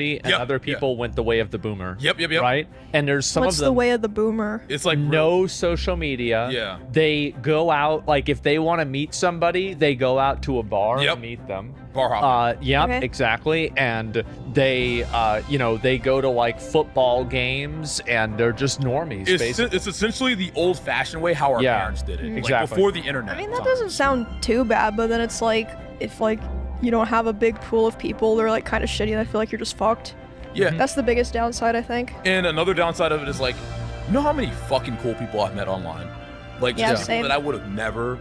and other people went the way of the boomer. Yep. Right? And there's some What's of them. the way of the boomer? It's like No social media. Yeah. They go out, like if they want to meet somebody, they go out to a bar and meet them. bar hopping. Yeah, Okay. exactly. And they, they go to like football games and they're just normies, basically. It's essentially the old-fashioned way how our parents did it. Exactly. Like before the internet. I mean, that doesn't sound too bad, but then it's like, if like you don't have a big pool of people, they're like kind of shitty and I feel like you're just fucked. Yeah. That's the biggest downside, I think. And another downside of it is like, you know how many fucking cool people I've met online? Like, Yeah, just people same. that I would have never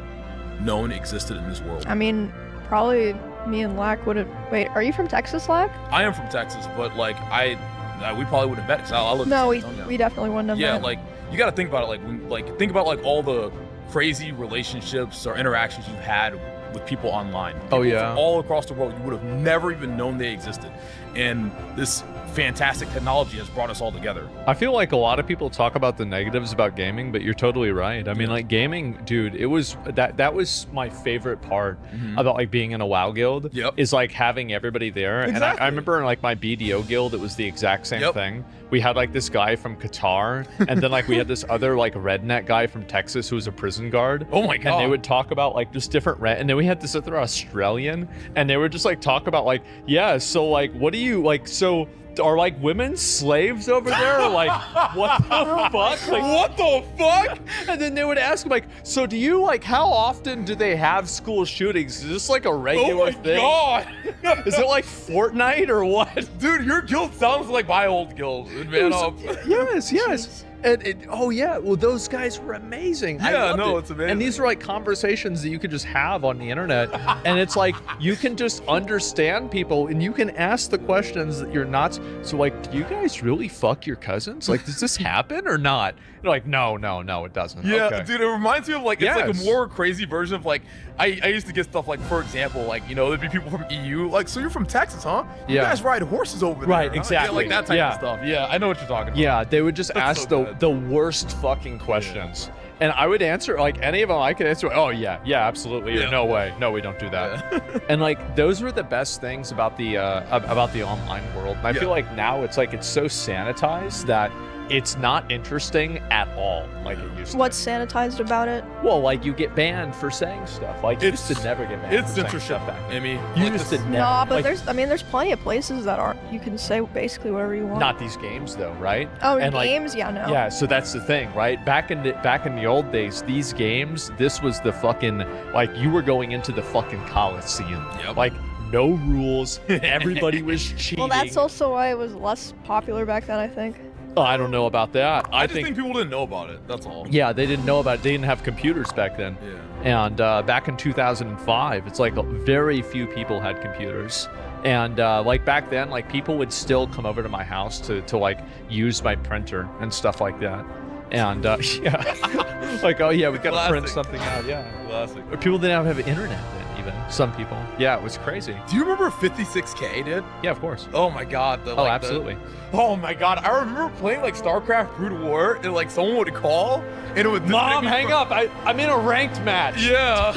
known existed in this world. I mean, probably me and Lack would have. Wait, are you from Texas, Lack? I am from Texas, but like we probably would have met because I live in No, San Antonio. we definitely wouldn't have. Yeah, met. like you got to think about it. Think about like all the crazy relationships or interactions you've had with people online. People from all across the world you would have never even known they existed, and this fantastic technology has brought us all together. I feel like a lot of people talk about the negatives about gaming, but you're totally right. I mean, like gaming, dude, it was that was my favorite part about like being in a WoW guild. Is like having everybody there. Exactly. And I remember in like my BDO guild, it was the exact same thing. We had like this guy from Qatar, and then like we had this other like redneck guy from Texas who was a prison guard. Oh my god! And they would talk about like just different and then we had this other Australian, and they would just like talk about like, yeah, so like what do you like so. Are like women slaves over there? Or like, what the fuck? Like, what the fuck? And then they would ask him, like, so do you like? How often do they have school shootings? Is this like a regular thing? Oh my god! Is it like Fortnite or what? Dude, your guild sounds like my old guild. Man up. Yes. And well, those guys were amazing. Yeah, no, it's amazing. And these were like conversations that you could just have on the internet, and it's like you can just understand people, and you can ask the questions that you're not. So like, do you guys really fuck your cousins? Like, does this happen or not? You're like, no, it doesn't. Yeah, Okay. dude, it reminds me of like it's like a more crazy version of like I used to get stuff like, for example, like there'd be people from EU like, so you're from Texas, huh? You guys ride horses over there, right? Huh? Exactly, yeah, like that type of stuff. Yeah, I know what you're talking about. Yeah, they would just That's ask so the worst fucking questions. And I would answer, like, any of them I could answer, oh, yeah, absolutely, or no way, no, we don't do that. And, like, those were the best things about the online world. And I feel like now it's so sanitized that it's not interesting at all like it used to. What's sanitized about it? Well, like, you get banned for saying stuff. Like, you used to never get banned for saying stuff back then. Amy. You used to never. No, but like, there's plenty of places that are, you can say basically whatever you want. not these games, though, right? Oh, and games? Yeah, no. Yeah, so that's the thing, right? Back in the old days, these games, this was the fucking, like, you were going into the fucking Coliseum. Yep. Like, no rules. Everybody was cheating. Well, that's also why it was less popular back then, I think. Oh, I don't know about that. I just think people didn't know about it. That's all. Yeah, they didn't know about it. They didn't have computers back then. Yeah. And back in 2005, it's like very few people had computers. And like back then, like people would still come over to my house to like use my printer and stuff like that. And yeah, like, oh yeah, we got to print something out. Yeah. Classic. Or people didn't have internet then, even. Some people. Yeah, it was crazy. Do you remember 56K, dude? Yeah, of course. Oh my god. Absolutely. Oh my god. I remember playing like StarCraft Brood War, and like someone would call, and it would. Mom, hang up. I'm in a ranked match. Yeah.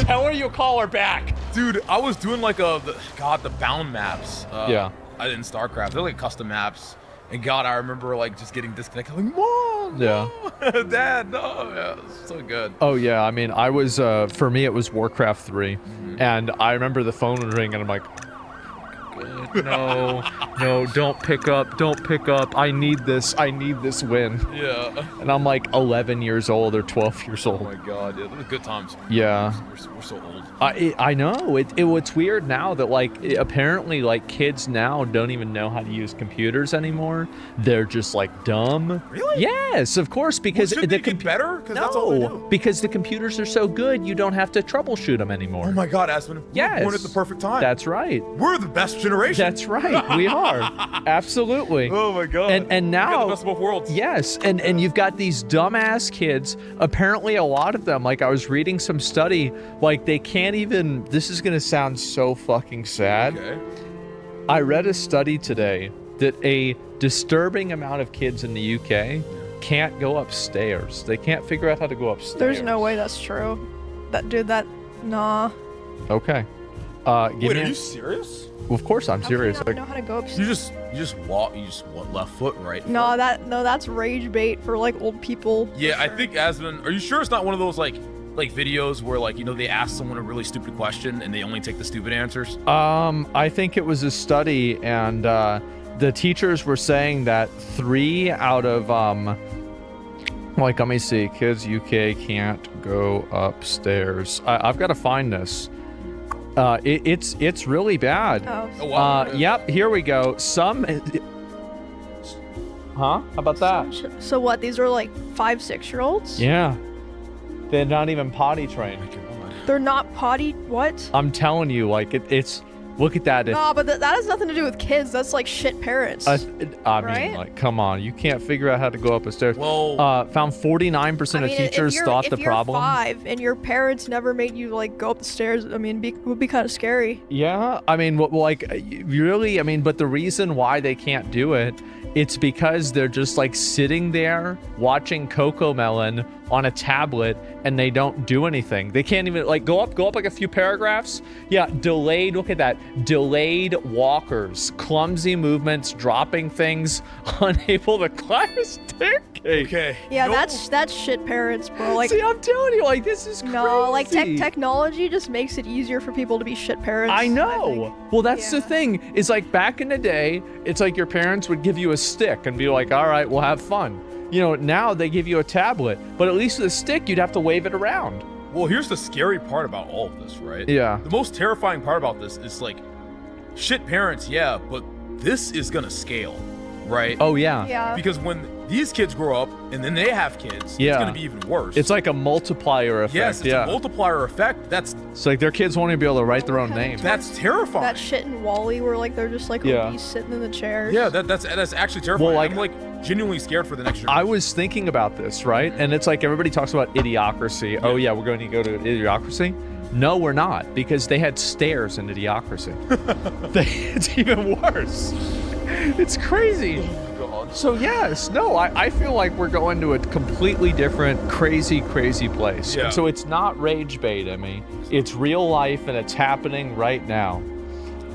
Tell her you'll call her back. Dude, I was doing like the bound maps. Yeah. I did in StarCraft. They're like custom maps. And God, I remember like just getting disconnected. Like, Mom, yeah, no, Dad, no, yeah, it was so good. Oh yeah, I mean, I was for me it was Warcraft 3, and I remember the phone would ring, and I'm like, no, don't pick up. I need this win. Yeah. And I'm like 11 years old or 12 years old. Oh my God, yeah, those were good times. Yeah. We're so old. I know. It's weird now that like apparently like kids now don't even know how to use computers anymore. They're just like dumb. Really? Yes, of course, because shouldn't they get better? Because that's all they do. Because the computers are so good, you don't have to troubleshoot them anymore. Oh my God, Aspen. Yes. We're born at the perfect time. That's right. We're the best generation. That's right. We are. Absolutely. Oh my God. And now we got the best of both worlds. Yes, and you've got these dumbass kids. Apparently, a lot of them. Like I was reading some study. Like they can't even. This is gonna sound so fucking sad. Okay. I read a study today that a disturbing amount of kids in the UK can't go upstairs. They can't figure out how to go upstairs. There's no way that's true. Nah. Okay. Wait, are you serious? Well, of course I'm serious. I don't know how to go upstairs. You just walk left foot, right? No, that's rage bait for like old people. Yeah, I think Asmund, are you sure it's not one of those like videos where like, you know, they ask someone a really stupid question and they only take the stupid answers? I think it was a study, and the teachers were saying that 3 out of like, let me see, kids UK can't go upstairs. I've got to find this. It's really bad. Oh, wow. Yep, here we go. Some How about that? So what, these are like 5-6-year-olds? Yeah. They're not even potty trained. They're not potty, what? I'm telling you, like, it's, look at that. No, but that has nothing to do with kids. That's like shit parents. I right? mean, like, come on. You can't figure out how to go up a stairs. Well, found 49% of teachers thought the problem. If you're 5 and your parents never made you like go up the stairs, I mean, it would be kind of scary. Yeah, I mean, like, really, I mean, but the reason why they can't do it, it's because they're just like sitting there watching Cocomelon on a tablet and they don't do anything. They can't even like go up like a few paragraphs. Yeah, delayed, look at that. Delayed walkers, clumsy movements, dropping things, unable to climb a staircase. okay. Yeah, that's shit parents, bro. Like, see, I'm telling you, like, this is crazy. no, like technology just makes it easier for people to be shit parents. I know. Well, that's the thing. Is like back in the day, it's like your parents would give you a stick and be like, all right, we'll have fun. You know, now they give you a tablet, but at least with a stick, you'd have to wave it around. Well, here's the scary part about all of this, right? Yeah. The most terrifying part about this is like, shit parents, yeah, but this is gonna scale, right? Oh, yeah. Yeah. Because when these kids grow up and then they have kids, Yeah. it's gonna be even worse. It's like a multiplier effect. yes, it's a multiplier effect. That's It's like their kids won't even be able to write their own Okay. name. that's terrifying. That shit in Wall-E where like they're just like Yeah. obese sitting in the chairs. Yeah, that's actually terrifying. Well, like, I'm like genuinely scared for the next I generation. was thinking about this, right? And it's like everybody talks about idiocracy. Oh, yeah, we're going to go to idiocracy. No, we're not, because they had stairs in idiocracy. It's even worse. It's crazy. So yes, no, I feel like we're going to a completely different, crazy place. Yeah. And so it's not rage bait, I mean, it's real life and it's happening right now.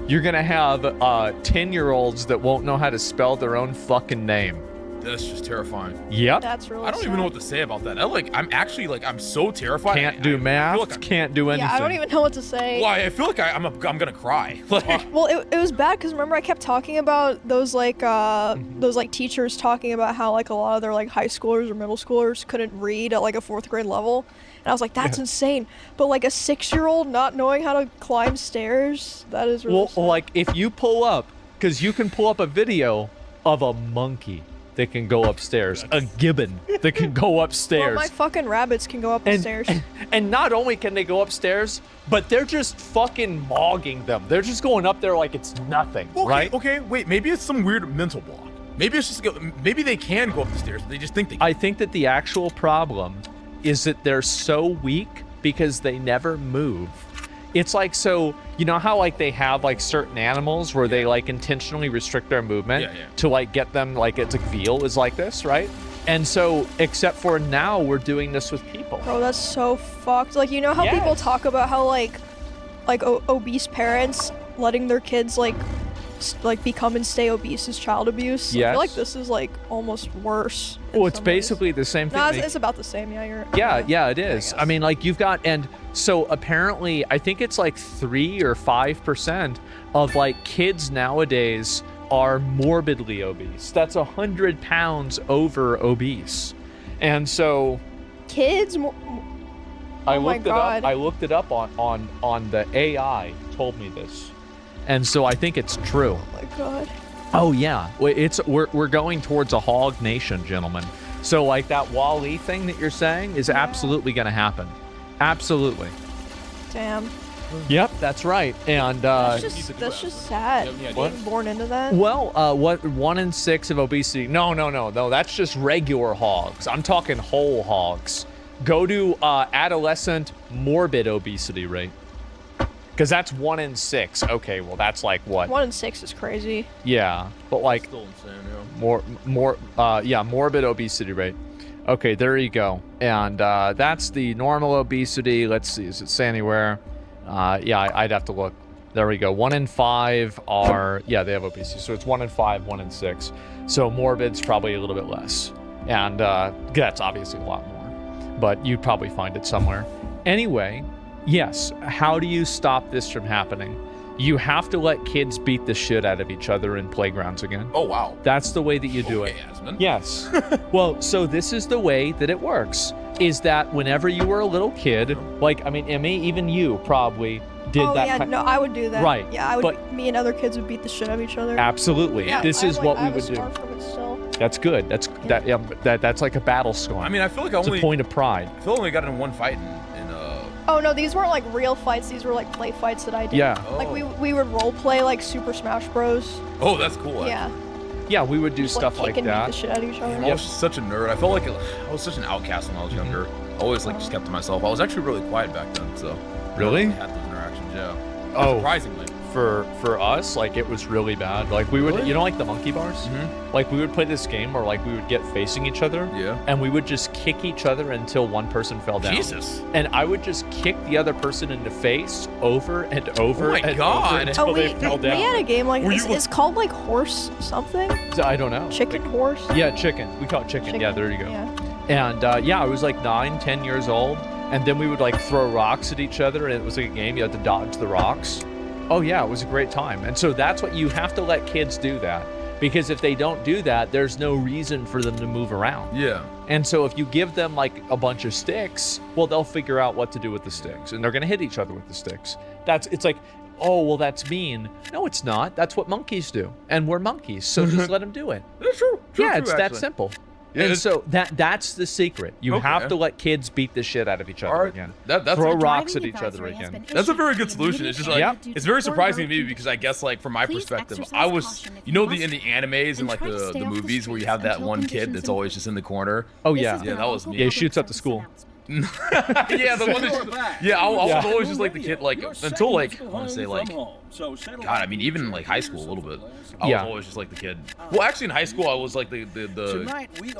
You're gonna have 10-year-olds that won't know how to spell their own fucking name. That's just terrifying. Yep. That's really I don't even know what to say about that. I'm so terrified. Can't do I math, feel like I'm- can't do anything. Yeah, I don't even know what to say. Well, I feel like I'm gonna cry. Like, Well, it was bad because remember I kept talking about those like teachers talking about how like a lot of their like high schoolers or middle schoolers couldn't read at like a 4th grade level, and I was like, that's insane. But like a 6-year-old not knowing how to climb stairs, that is really sad. Well, like if you pull up, because you can pull up a video of a monkey that can go upstairs, a gibbon that can go upstairs. Well, my fucking rabbits can go up the stairs. And not only can they go upstairs, but they're just fucking mogging them. They're just going up there like it's nothing, okay, right? Okay, wait, maybe it's some weird mental block. Maybe it's just maybe they can go up the stairs, but they just think they can. I think that the actual problem is that they're so weak because they never move. It's like, so you know how like they have like certain animals where they like intentionally restrict their movement to like get them, like it's like veal is like this, right? And so except for now we're doing this with people. Bro, that's so fucked. Like, you know how people talk about how like obese parents letting their kids like become and stay obese is child abuse? I Yes. feel like this is like almost worse. in Well, it's some ways. basically the same thing. No, they- it's about the same. Yeah, you're. Yeah, it is. I mean, like you've got, and so apparently, I think it's like 3 or 5% of like kids nowadays are morbidly obese. That's 100 pounds over obese, and so Kids. I Oh my looked it God. up. I looked it up on the AI told me this, and so I think it's true. Oh my god. Oh yeah, we're going towards a hog nation, gentlemen. So like that Wall-E thing that you're saying is absolutely going to happen. Absolutely. Damn. Yep, that's right. And That's just sad. What? Being born into that. well, what 1 in 6 of obesity? No. That's just regular hogs. I'm talking whole hogs. Go to adolescent morbid obesity rate. Because that's 1 in 6. Okay, well that's like what? 1 in 6 is crazy. Yeah, but like Still insane, yeah. morbid obesity rate. Okay, there you go. And that's the normal obesity. Let's see, does it say anywhere? Yeah, I'd have to look. There we go. 1 in 5 are, yeah, they have obesity. So it's 1 in 5, 1 in 6. So morbid's probably a little bit less. And that's obviously a lot more. But you'd probably find it somewhere. Anyway, yes, how do you stop this from happening? You have to let kids beat the shit out of each other in playgrounds again. Oh, wow. That's the way that you do it. Asmund. Yes. Well, so this is the way that it works, is that whenever you were a little kid, like, I mean, Emmy, even you probably did that. Oh, yeah, no, I would do that. Right. Yeah, I would. But me and other kids would beat the shit out of each other. absolutely. Yeah, This is what we would do. From it still. That's good. That's like a battle scar. I mean, I feel like it's a point of pride. I feel I only got in one fight in Oh no, these weren't like real fights. These were like play fights that I did. Yeah. Like we would role play like Super Smash Bros. Oh, that's cool. Yeah. Yeah, we would do Just, stuff like kick and that. beat the shit out of each other. I was just such a nerd. I felt like I was such an outcast when I was younger. I always like just kept to myself. I was actually really quiet back then, so Really? I had those interactions. Yeah. Oh. Surprisingly. For us, like, it was really bad. Like, we would, Really? you know, like the monkey bars? Mm-hmm. Like, we would play this game where, like, we would get facing each other. Yeah. And we would just kick each other until one person fell down. Jesus. And I would just kick the other person in the face over and over Oh my and God. over until they fell we down. had a game like Were this. you- It's called like horse something. I don't know. Chicken horse. Yeah, chicken. We call it chicken. Yeah, there you go. Yeah. And I was like 9, 10 years old. And then we would like throw rocks at each other. And it was like a game. You had to dodge the rocks. Oh, yeah, it was a great time. And so that's what you have to let kids do that. Because if they don't do that, there's no reason for them to move around. Yeah. And so if you give them like a bunch of sticks, well, they'll figure out what to do with the sticks. And they're going to hit each other with the sticks. It's like, oh, well, that's mean. No, it's not. That's what monkeys do. And we're monkeys. So just let them do it. That's true. Yeah, it's that simple. Yeah, and so that's the secret. You Okay. have to let kids beat the shit out of each other Alright, again. that's Throw a- rocks at each other again. That's a very good solution. It's just like Yep. it's very surprising to me because I guess like from my perspective, I was in the animes and like the movies where you have that one kid that's always just in the corner. Oh yeah. Yeah, that was me. Yeah, he shoots up the school. Yeah, the one that I was always just like the kid like until like I want to say like God, I mean even like high school a little bit. I was always just like the kid. Well, actually in high school I was like the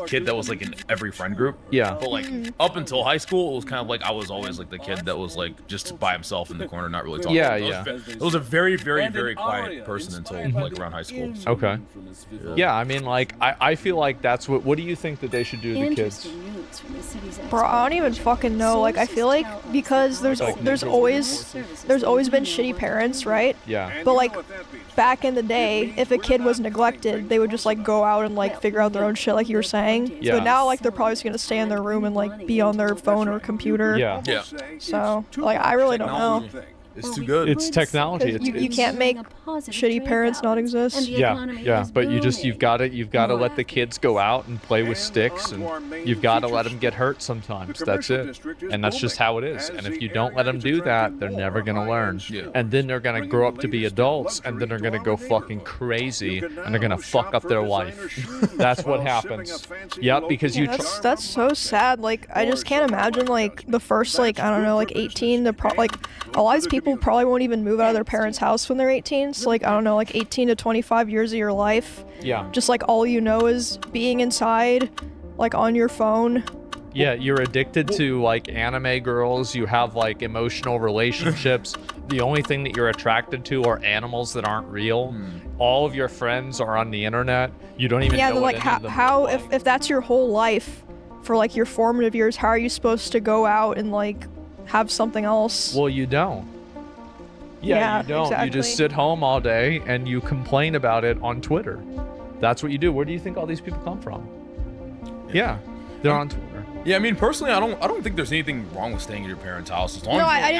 kid that was like in every friend group. Yeah. But like up until high school, it was kind of like I was always like the kid that was like just by himself in the corner, not really talking. Yeah, I was a very, very, very quiet person until like around high school. Okay. Yeah, I mean, like, I feel like that's what do you think that they should do to the kids? Bro, I don't even fucking know. Like, I feel like because there's always been shitty parents, right? Yeah. But like back in the day, if a kid was neglected, they would just like go out and like figure out their own shit, like you were saying. Yeah. But now like they're probably just gonna stay in their room and like be on their phone or computer. Yeah. Yeah. So like I really don't know. It's too good. It's technology. You can't make shitty parents not exist. Yeah, but you've got to let the kids go out and play with sticks, and you've got to let them get hurt sometimes. That's it, and that's just how it is. And if you don't let them do that, they're never gonna learn. Yeah. And then they're gonna grow up to be adults, and then they're gonna go fucking crazy, and they're gonna fuck up their life. That's what happens. Yep, because you. That's so sad. Like I just can't imagine like the first like I don't know like 18 to like a lot of these people probably won't even move out of their parents' house when they're 18. So like I don't know like 18 to 25 years of your life. Yeah. Just like all you know is being inside, like on your phone. Yeah, you're addicted to like anime girls. You have like emotional relationships. The only thing that you're attracted to are animals that aren't real. All of your friends are on the internet. You don't even know But what like any of them how look like. if that's your whole life for like your formative years, how are you supposed to go out and like have something else? Well, you don't. Yeah, you don't. Exactly. You just sit home all day and you complain about it on Twitter. That's what you do. Where do you think all these people come from? Yeah, they're on Twitter. Yeah, I mean personally, I don't think there's anything wrong with staying at your parents' house as long No, as I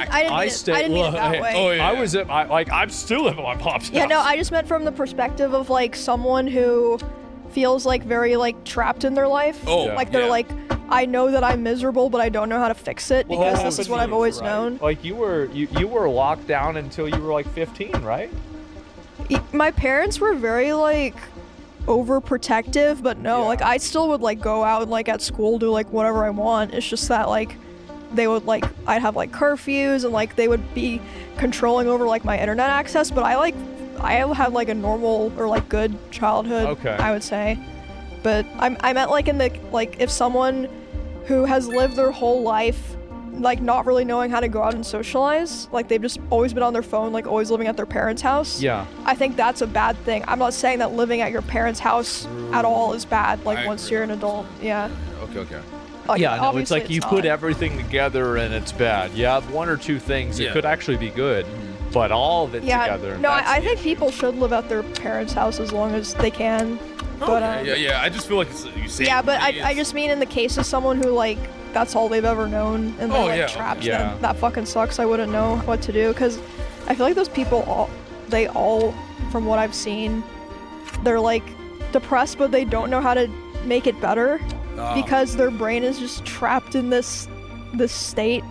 didn't mean it that way. Oh, yeah. I was at I'm still at my mom's Yeah, house. no, I just meant from the perspective of like someone who feels like very like trapped in their life. Oh, like they're yeah. like, I know that I'm miserable, but I don't know how to fix it Well, because that this is happens what I've to you, always right? known. Like you were locked down until you were like 15, right? My parents were very like overprotective, but no, Yeah. like I still would like go out and like at school do like whatever I want. It's just that like they would like I'd have like curfews and like they would be controlling over like my internet access, but I had like a normal or like good childhood, Okay. I would say. But I meant like in the like if someone who has lived their whole life like not really knowing how to go out and socialize. Like they've just always been on their phone, like always living at their parents' house. Yeah. I think that's a bad thing. I'm not saying that living at your parents' house at all is bad. Like once you're an adult, yeah. Okay. Like, yeah, no, it's like you not. put everything together and it's bad. You have one or two things, it could actually be good, but all of it together. No, I think people should live at their parents' house as long as they can. But, yeah. I just feel like you say. Yeah, but I just mean in the case of someone who like that's all they've ever known and they're like trapped. Yeah. That fucking sucks. I wouldn't know what to do because I feel like those people they all, from what I've seen, they're like depressed, but they don't know how to make it better because their brain is just trapped in this state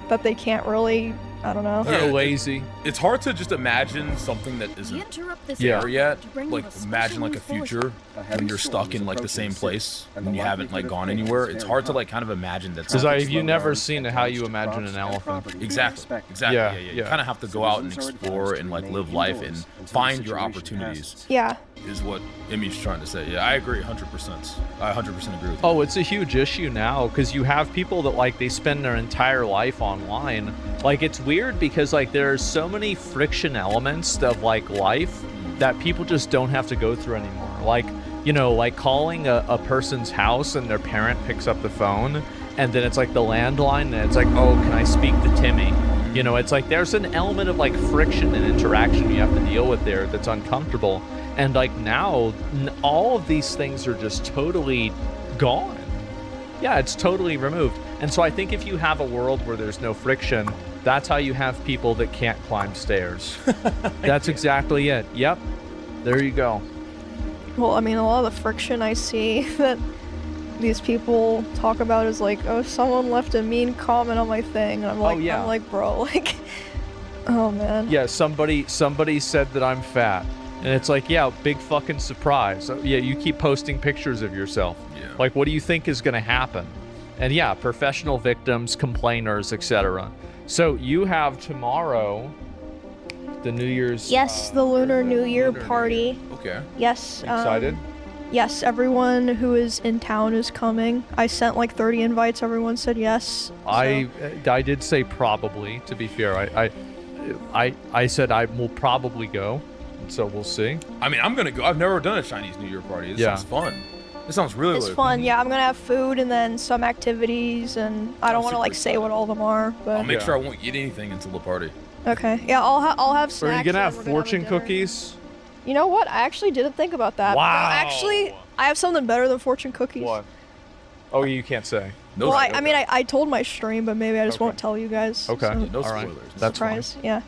that they can't really. I don't know. They're lazy. It's hard to just imagine something that isn't there yet. Like imagine like a future when you're stuck in like the same place and you haven't like gone anywhere. It's hard to like kind of imagine that. Because have you never seen how you imagine an elephant? Exactly. Yeah. You kind of have to go out and explore and like live life and find your opportunities. Yeah. Is what Emmy's trying to say. Yeah, I agree 100%. I 100% agree with you. Oh, it's a huge issue now because you have people that like they spend their entire life online. Like it's weird because like there's so many friction elements of like life that people just don't have to go through anymore. Like, you know, like calling a person's house and their parent picks up the phone and then it's like the landline and it's like, oh, can I speak to Timmy? You know, it's like there's an element of like friction and interaction you have to deal with there that's uncomfortable. And like now, all of these things are just totally gone. Yeah, it's totally removed. And so I think if you have a world where there's no friction, that's how you have people that can't climb stairs. That's exactly it. Yep. There you go. Well, I mean, a lot of the friction I see that these people talk about is like, oh, someone left a mean comment on my thing. And I'm like, I'm like, bro, like, oh man. Yeah, somebody said that I'm fat. And it's like, yeah, big fucking surprise. Yeah, you keep posting pictures of yourself. Yeah. Like, what do you think is going to happen? And yeah, professional victims, complainers, etc. So you have tomorrow the New Year's... Yes, the Lunar New Year party. Okay. Yes. Excited? Yes, everyone who is in town is coming. I sent like 30 invites. Everyone said yes. So. I did say probably, to be fair. I said I will probably go. So we'll see. I mean, I'm gonna go. I've never done a Chinese New Year party. This sounds fun. This sounds really fun. Yeah, I'm gonna have food and then some activities, and I don't want to like say what all of them are, but I'll make sure I won't eat anything until the party. Okay. Yeah, I'll have snacks. Are you gonna have fortune cookies? You know what? I actually didn't think about that. Wow. No, actually, I have something better than fortune cookies. What? Oh, you can't say. No, well, I mean, I told my stream, but maybe I just won't tell you guys. Okay. So. No spoilers. All right. That's surprise. Fine. Yeah.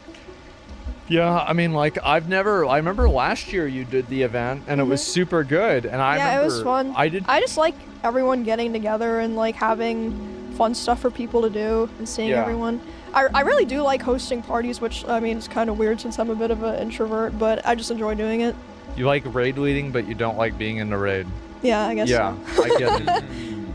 Yeah, I mean, like, I remember last year you did the event, and it was super good, and I remember... Yeah, it was fun. I just like everyone getting together and, like, having fun stuff for people to do and seeing everyone. I really do like hosting parties, which, I mean, it's kind of weird since I'm a bit of an introvert, but I just enjoy doing it. You like raid leading, but you don't like being in the raid. Yeah, I guess so. I get it.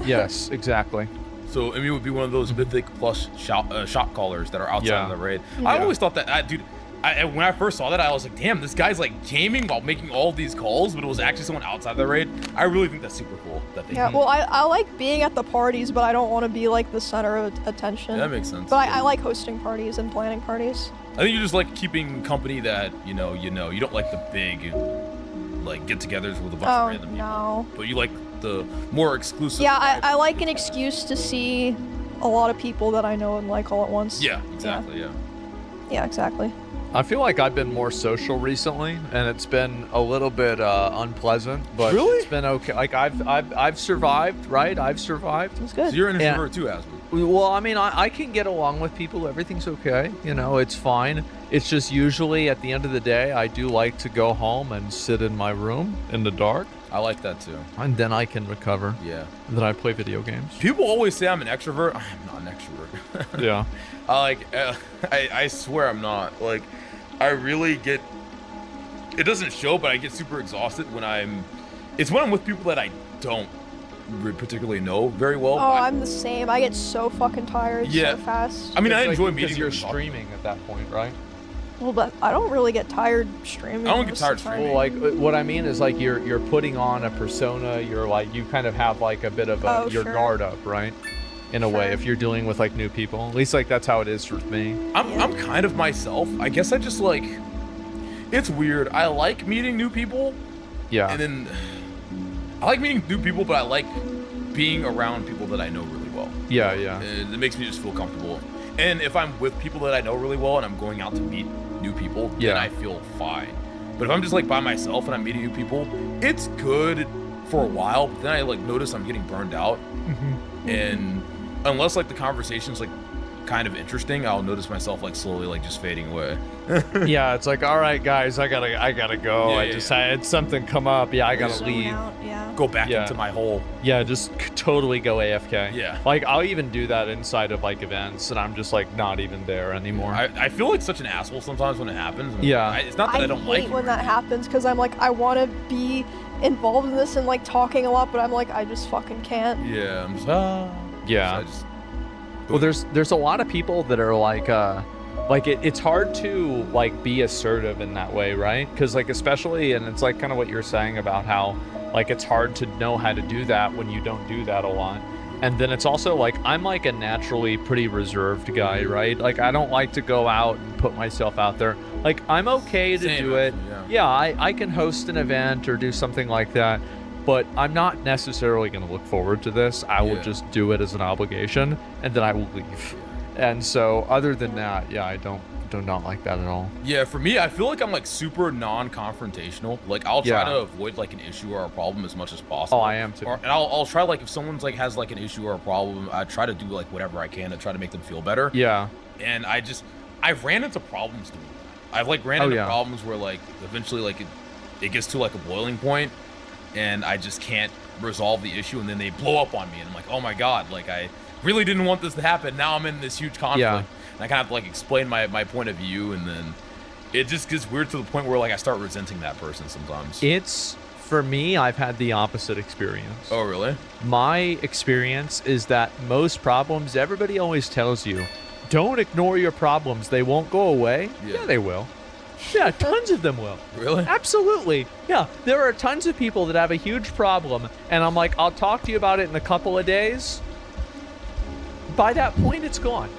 Yes, exactly. So, Emmy would be one of those mythic plus shot callers that are outside of the raid. I always thought that, dude... when I first saw that, I was like, damn, this guy's like gaming while making all these calls, but it was actually someone outside the raid. I really think that's super cool. That they well, I like being at the parties, but I don't want to be like the center of attention. Yeah, that makes sense. But I like hosting parties and planning parties. I think you just like keeping company that, you don't like the big, like, get-togethers with a bunch of random people. No. But you like the more exclusive. Yeah, I like an excuse to see a lot of people that I know and like all at once. Yeah, exactly, yeah. Yeah, exactly. I feel like I've been more social recently, and it's been a little bit unpleasant, but it's been okay. Like I've survived, right? I've survived. That's good. So you're an introvert too, Aspen. Well, I mean, I can get along with people. Everything's okay. You know, it's fine. It's just usually at the end of the day, I do like to go home and sit in my room in the dark. I like that too. And then I can recover. Yeah. And then I play video games. People always say I'm an extrovert. I'm not an extrovert. Yeah. I swear I'm not. Like, I really get, it doesn't show, but I get super exhausted it's when I'm with people that I don't particularly know very well. Oh, I'm the same. I get so fucking tired so fast. I mean, I enjoy meeting because you're streaming at that point, right? Well, but I don't really get tired streaming. I don't get tired streaming. Well, like what I mean is like you're putting on a persona. You're like you kind of have like a bit of your guard up, right? in a way if you're dealing with like new people. At least like that's how it is for me. I'm kind of myself. I guess I just like, it's weird. I like meeting new people. Yeah. And then I like meeting new people, but I like being around people that I know really well. Yeah, yeah. And it makes me just feel comfortable. And if I'm with people that I know really well and I'm going out to meet new people, then I feel fine. But if I'm just like by myself and I'm meeting new people, it's good for a while, but then I like notice I'm getting burned out. And unless like the conversation's like kind of interesting, I'll notice myself like slowly like just fading away. Yeah, it's like, all right, guys, I gotta go. I had something come up. Yeah, I gotta leave. Go back into my hole. Yeah, just totally go AFK. Yeah. Like I'll even do that inside of like events, and I'm just like not even there anymore. I feel like such an asshole sometimes when it happens. Yeah. It's not that I don't like it. I hate when that happens because I'm like, I want to be involved in this and like talking a lot, but I'm like, I just fucking can't. Yeah, I'm just yeah. Well, there's a lot of people that are like it's hard to like be assertive in that way, right? Because like especially, and it's like kind of what you're saying about how like it's hard to know how to do that when you don't do that a lot. And then it's also like I'm like a naturally pretty reserved guy, right? Like I don't like to go out and put myself out there. Like I'm okay to do it. Yeah, I can host an event or do something like that, but I'm not necessarily going to look forward to this. I will just do it as an obligation, and then I will leave. And so other than that, yeah, I do not like that at all. Yeah, for me, I feel like I'm like super non-confrontational. Like I'll try to avoid like an issue or a problem as much as possible. Oh, I am too. And I'll try like if someone's like has like an issue or a problem, I try to do like whatever I can to try to make them feel better. Yeah. And I've ran into problems doing that. I've like ran into problems where like eventually like it gets to like a boiling point and I just can't resolve the issue, and then they blow up on me and I'm like, oh my god, like I really didn't want this to happen. Now I'm in this huge conflict. And I kind of have to like explain my point of view, and then it just gets weird to the point where like I start resenting that person sometimes. It's, for me, I've had the opposite experience. Oh, really? My experience is that most problems, everybody always tells you, don't ignore your problems. They won't go away. Yeah, they will. Yeah, tons of them will. Really? Absolutely. Yeah, there are tons of people that have a huge problem, and I'm like, I'll talk to you about it in a couple of days. By that point, it's gone.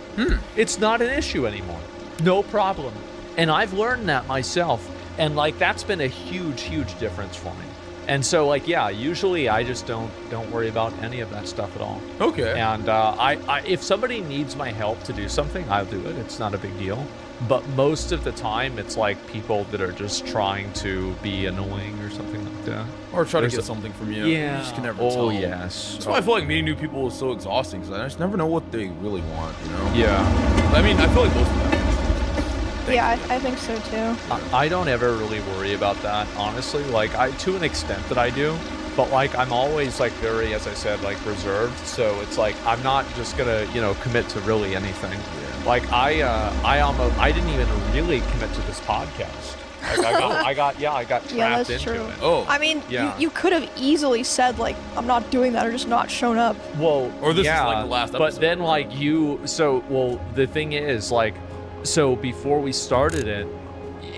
It's not an issue anymore. No problem. And I've learned that myself. And like, that's been a huge, huge difference for me. And so like, yeah, usually I just don't worry about any of that stuff at all. Okay. And I if somebody needs my help to do something, I'll do it. It's not a big deal. But most of the time, it's like people that are just trying to be annoying or something like that. Or try to get something from you. Yeah. You just can never tell. Oh, yes. That's why I feel like meeting new people is so exhausting, because I just never know what they really want, you know? Yeah. I mean, I feel like most of them. Yeah, I think so too. I don't ever really worry about that, honestly. Like, to an extent that I do, but like I'm always like very, as I said, like reserved. So it's like I'm not just gonna, commit to really anything. Yeah. Like I didn't even really commit to this podcast. Like I got trapped into it. Oh, I mean, you could have easily said like, I'm not doing that, or just not shown up. Well, or this is like the last episode. But then like the thing is like, so before we started it,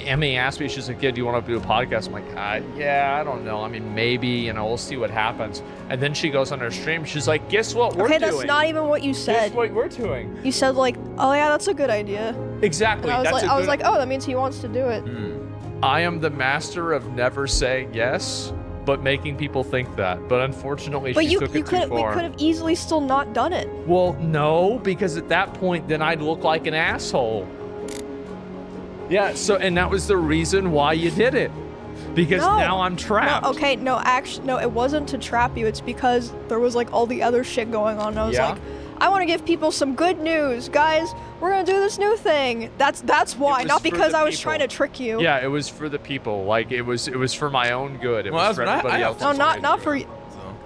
Emmy asked me, she's like, yeah, do you want to do a podcast? I'm like, yeah, I don't know. I mean, maybe, we'll see what happens. And then she goes on her stream. She's like, guess what we're doing? Okay, that's not even what you said. Guess what we're doing? You said like, oh yeah, that's a good idea. Exactly. And I was like, oh, that means he wants to do it. I am the master of never saying yes, but making people think that. But unfortunately, she took it too far. We could have easily still not done it. Well, no, because at that point, then I'd look like an asshole. Yeah, and that was the reason why you did it. Because now I'm trapped. No, okay, no, actually, no, it wasn't to trap you. It's because there was like all the other shit going on. And I was like, I want to give people some good news. Guys, we're going to do this new thing. That's why, not because I was trying to trick you. Yeah, it was for the people. Like, it was for my own good. It was for everybody else. No, not for you.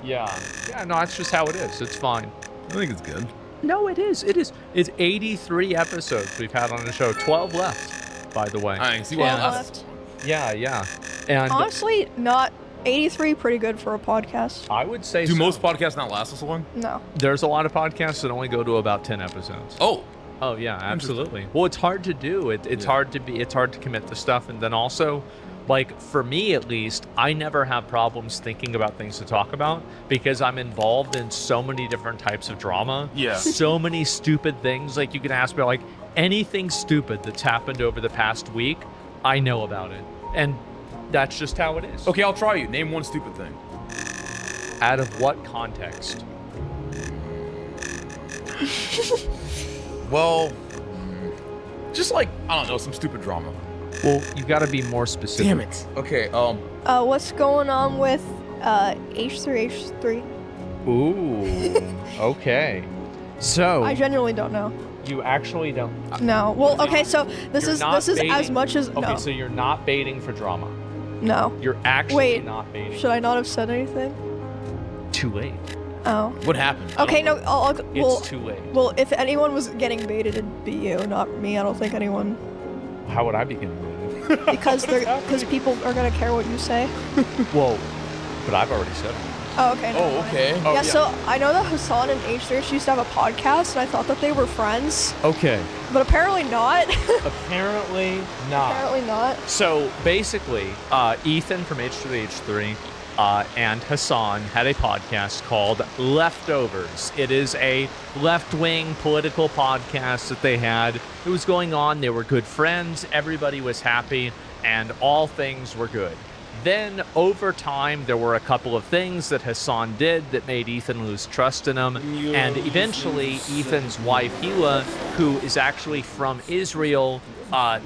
Yeah. Yeah, no, that's just how it is. It's fine. I think it's good. No, it is. It is. It's 83 episodes we've had on the show. 12 left. By the way. I see one left. Yeah. And honestly, not 83 pretty good for a podcast. I would say Do most podcasts not last this long? No. There's a lot of podcasts that only go to about 10 episodes. Oh, yeah, absolutely. Well, it's hard to do. It's hard to commit to stuff, and then also Like, for me at least, I never have problems thinking about things to talk about because I'm involved in so many different types of drama. Yeah. So many stupid things. Like, you can ask me, like, anything stupid that's happened over the past week, I know about it. And that's just how it is. Okay, I'll try you. Name one stupid thing. Out of what context? Well, just like, I don't know, some stupid drama. Well, you got to be more specific. Damn it. Okay, What's going on with H3H3? Ooh, okay. So I genuinely don't know. you actually don't. No. Well, okay, so this is baiting. as much as Okay, no. so you're not baiting for drama. No. You're actually Wait, not baiting. Should I not have said anything? Too late. Oh. what happened? Okay, no. Well, It's too late. well, if anyone was getting baited, it'd be you, not me. I don't think anyone, How would I be getting baited? because people are gonna care what you say. Well, but I've already said it. Oh, okay. never Oh, mind. okay. Oh, Yeah, so I know that Hassan and H3H used to have a podcast, and I thought that they were friends, Okay. but apparently not. Apparently not. Apparently not. So basically, Ethan from H3H3 and Hassan had a podcast called Leftovers. It is a left-wing political podcast that they had. It was going on. They were good friends. Everybody was happy, and all things were good. Then, over time, there were a couple of things that Hassan did that made Ethan lose trust in him. And eventually, Ethan's wife, Hila, who is actually from Israel,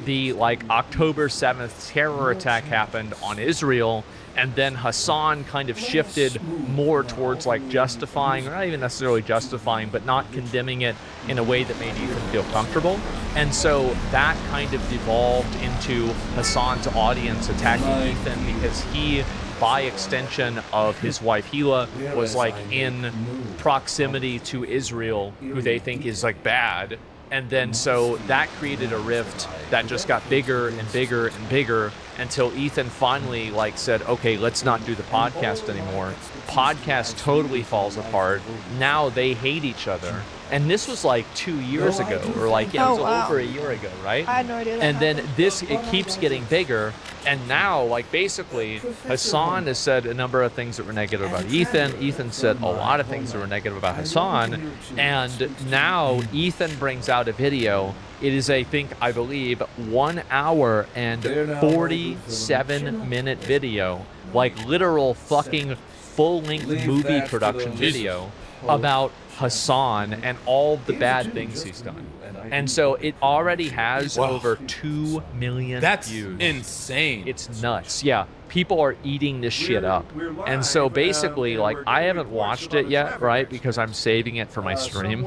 the October 7th terror attack happened on Israel. And then Hassan kind of shifted more towards justifying, or not even necessarily justifying, but not condemning it in a way that made Ethan feel comfortable. And so that kind of devolved into Hassan's audience attacking Ethan because he, by extension of his wife Hila, was in proximity to Israel, who they think is bad. And then so that created a rift that just got bigger and bigger and bigger until Ethan finally said, okay, let's not do the podcast anymore. Podcast totally falls apart. Now they hate each other. And this was 2 years ago, or it was wow. over a year ago, right? I had no idea that And then happened. it keeps getting bigger. And now, basically, Hassan has said a number of things that were negative about Ethan. Ethan said a lot of things that were negative about Hassan. And now Ethan brings out a video. It is, I believe, 1 hour and 47-minute video, literal fucking full-length movie production video about Hassan and all the bad things he's done. And so it already has over 2 million That's views. insane. It's nuts. Yeah. People are eating this shit up. And so basically, I haven't watched it yet, right? Because I'm saving it for my stream.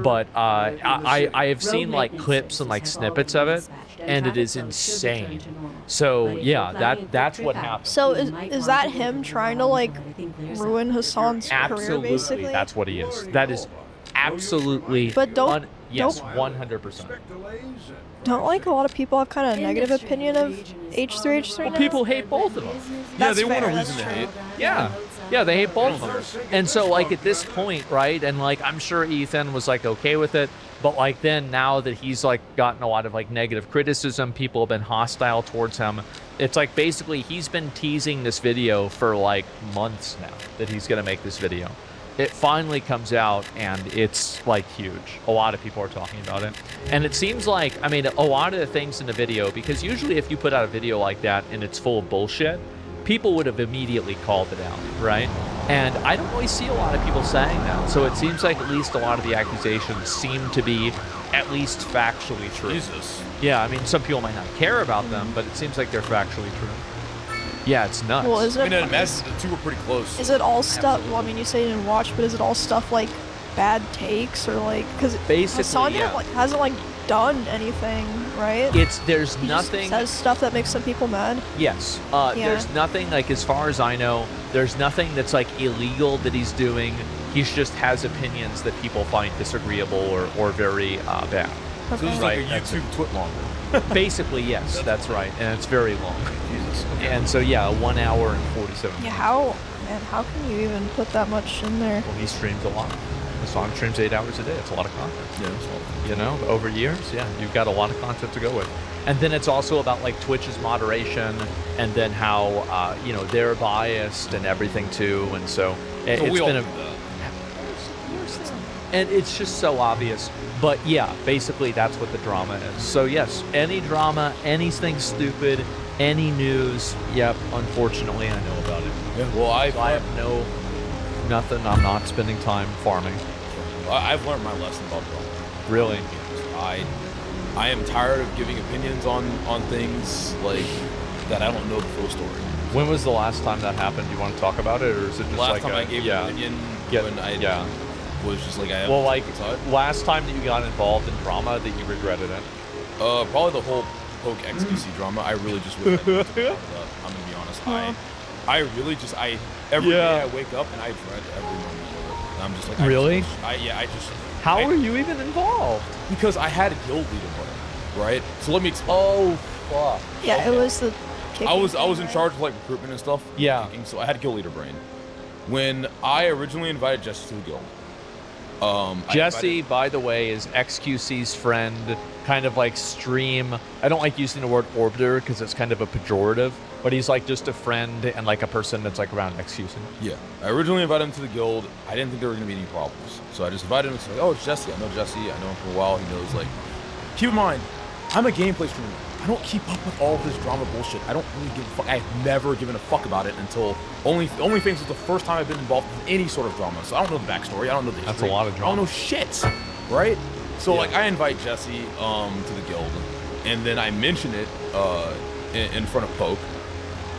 But I have seen clips and snippets of it, and it is insane. So yeah, that's what happened. So is that him trying to ruin Hassan's career, Absolutely, basically? that's what he is. That is absolutely. But yes, 100%. Don't a lot of people have kind of a negative opinion of H3H3 Well, now? people hate both of them. Yeah, That's they want a fair, reason to that's hate. true. Yeah, they hate both of them. And so at this point, right, and I'm sure Ethan was okay with it, but then now that he's gotten a lot of negative criticism, people have been hostile towards him. It's basically he's been teasing this video for months now that he's gonna make this video. It finally comes out and it's huge. A lot of people are talking about it. And it seems a lot of the things in the video, because usually if you put out a video like that and it's full of bullshit, people would have immediately called it out, right? And I don't really see a lot of people saying that. So it seems at least a lot of the accusations seem to be at least factually true. Jesus. Yeah, some people might not care about them, but it seems like they're factually true. Yeah, it's nuts. Well, is I it? mean, the two were pretty close. Is it all stuff? Well, you say you didn't watch, but is it all stuff bad takes or because Basically, Hassan yeah. hasn't done anything, right? There's He nothing. just says stuff that makes some people mad. Yes. Yeah. There's nothing, as far as I know, there's nothing that's illegal that he's doing. He just has opinions that people find disagreeable or very bad. So this is Okay. like a That's YouTube twit longer. Basically, yes, that's right. And it's very long. Jesus. Okay. And so, yeah, 1 hour and 47 Yeah, minutes. how can you even put that much in there? Well, he streams a lot. Song streams 8 hours a day. It's a lot of content. Yeah. You know, over years, yeah, you've got a lot of content to go with. And then it's also about like Twitch's moderation, and then how you know, they're biased and everything too. And so it's been a, and it's just so obvious. But yeah, basically that's what the drama is. So yes, any drama, anything stupid, any news, yep, unfortunately I know about it. Yeah, well, I have nothing. I'm not spending time farming. I've learned my lesson about drama. Really? I am tired of giving opinions on things like that I don't know the full story. When was the last time that happened? Do you want to talk about it, or is it just last like time I gave an opinion when I was just like I well, like last time that you got involved in drama that you regretted it? Probably the whole Poke XQC drama. I really just wish I didn't talk about that. I'm gonna be honest. I really just every day I wake up and I dread every moment of it. And I'm just like really? How were you even involved? Because I had a guild leader button, right? So let me explain. Oh fuck. Yeah, okay. It was the I was in charge of like recruitment and stuff. Yeah. So I had a guild leader brain. When I originally invited Jesse to the guild. Jesse, by the way, is XQC's friend, kind of like stream. I don't like using the word orbiter because it's kind of a pejorative, but he's like just a friend and like a person that's like around XQC. Yeah. I originally invited him to the guild. I didn't think there were going to be any problems. So I just invited him to like, oh, it's Jesse. I know Jesse. I know him for a while. He knows, like, keep in mind, I'm a gameplay streamer. I don't keep up with all of this drama bullshit. I don't really give a fuck. I've never given a fuck about it until OnlyFans was the first time I've been involved in any sort of drama. So I don't know the backstory. I don't know the history. That's a lot of drama. I don't know shit, right? So like I invite Jesse to the guild, and then I mention it in front of Poke,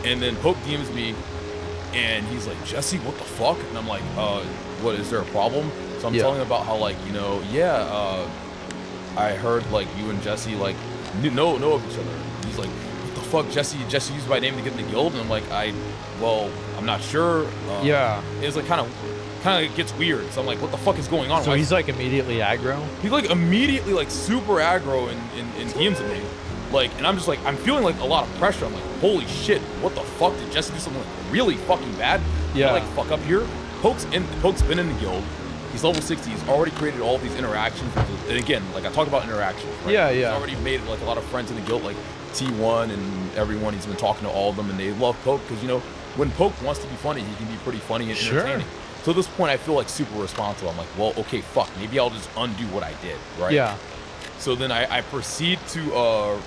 and then Poke DMs me, and he's like, Jesse, what the fuck? And I'm like, what, is there a problem? So I'm telling him about how, like, you know, I heard like you and Jesse like know of each other. He's like, what the fuck, Jesse used my name to get in the guild? And I'm like, I'm not sure. It's like kind of gets weird. So I'm like, what the fuck is going on? So he's like immediately aggro? He's like immediately like super aggro in DMs at me. Like, and I'm just like, I'm feeling like a lot of pressure. I'm like, holy shit, what the fuck? Did Jesse do something like really fucking bad? Yeah. I, like, fuck up here? Poke's been in the guild. He's level 60. He's already created all these interactions. And again, like I talk about interactions, right? Yeah. He's already made like a lot of friends in the guild, like T1 and everyone. He's been talking to all of them, and they love Poke because, you know, when Poke wants to be funny, he can be pretty funny and entertaining. So at this point, I feel like super responsible. I'm like, well, okay, fuck. Maybe I'll just undo what I did, right? Yeah. So then I proceed to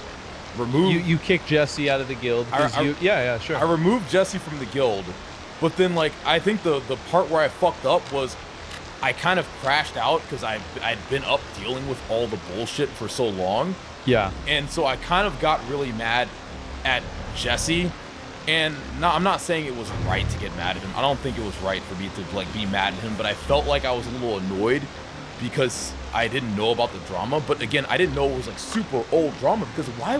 remove... You kick Jesse out of the guild? Sure. I removed Jesse from the guild, but then, like, I think the part where I fucked up was I kind of crashed out because I'd been up dealing with all the bullshit for so long. Yeah. And so I kind of got really mad at Jesse. And no, I'm not saying it was right to get mad at him. I don't think it was right for me to like be mad at him, but I felt like I was a little annoyed because I didn't know about the drama. But again, I didn't know it was like super old drama, because why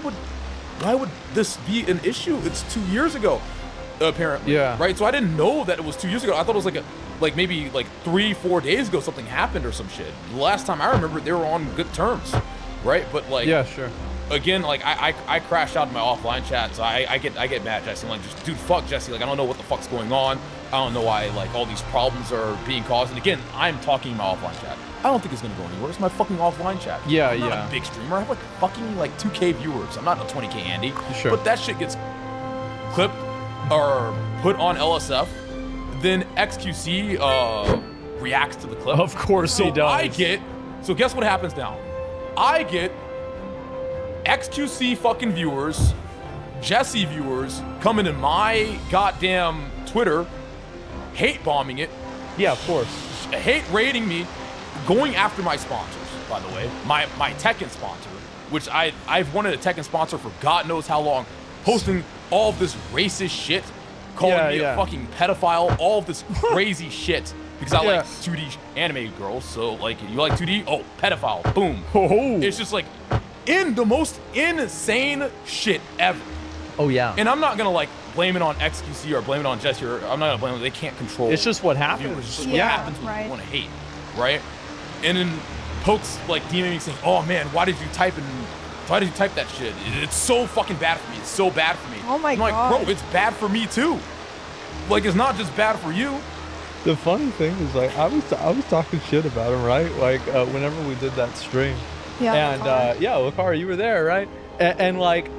would this be an issue? It's 2 years ago, apparently. Yeah. Right? So I didn't know that it was 2 years ago. I thought it was like maybe like 3-4 days ago something happened or some shit. The last time I remember, they were on good terms, right? But like, yeah, sure. Again, like I crashed out in my offline chat, so I get mad at Jesse. I'm like, just dude, fuck Jesse. Like, I don't know what the fuck's going on. I don't know why like all these problems are being caused. And again, I'm talking in my offline chat. I don't think it's gonna go anywhere. It's my fucking offline chat. Yeah, I'm not a big streamer. I have like fucking like 2K viewers. I'm not a 20K Andy. Sure. But that shit gets clipped or put on LSF. Then XQC reacts to the clip. Of course he does. So guess what happens now? I get XQC fucking viewers, Jesse viewers coming in my goddamn Twitter, hate bombing it. Yeah, of course. Hate rating me, going after my sponsors, by the way. My Tekken sponsor, which I've wanted a Tekken sponsor for God knows how long, posting all of this racist shit, calling me a fucking pedophile, all of this crazy shit. Because I like 2D anime girls, so like, you like 2D? Oh, pedophile, boom. Oh. It's just like, in the most insane shit ever. Oh yeah. And I'm not gonna like blame it on XQC or blame it on Jesse, or I'm not gonna blame it. They can't control. It's just what happens. It's just what happens when you want to hate, right? And then Poke's like DMing me saying, "Oh man, why did you type that shit? It's so fucking bad for me. It's so bad for me." Oh my God. I'm like, bro, it's bad for me too. Like, it's not just bad for you. The funny thing is, like, I was talking shit about him, right? Like, whenever we did that stream. Yeah. And yeah, Lakara, you were there, right? And like,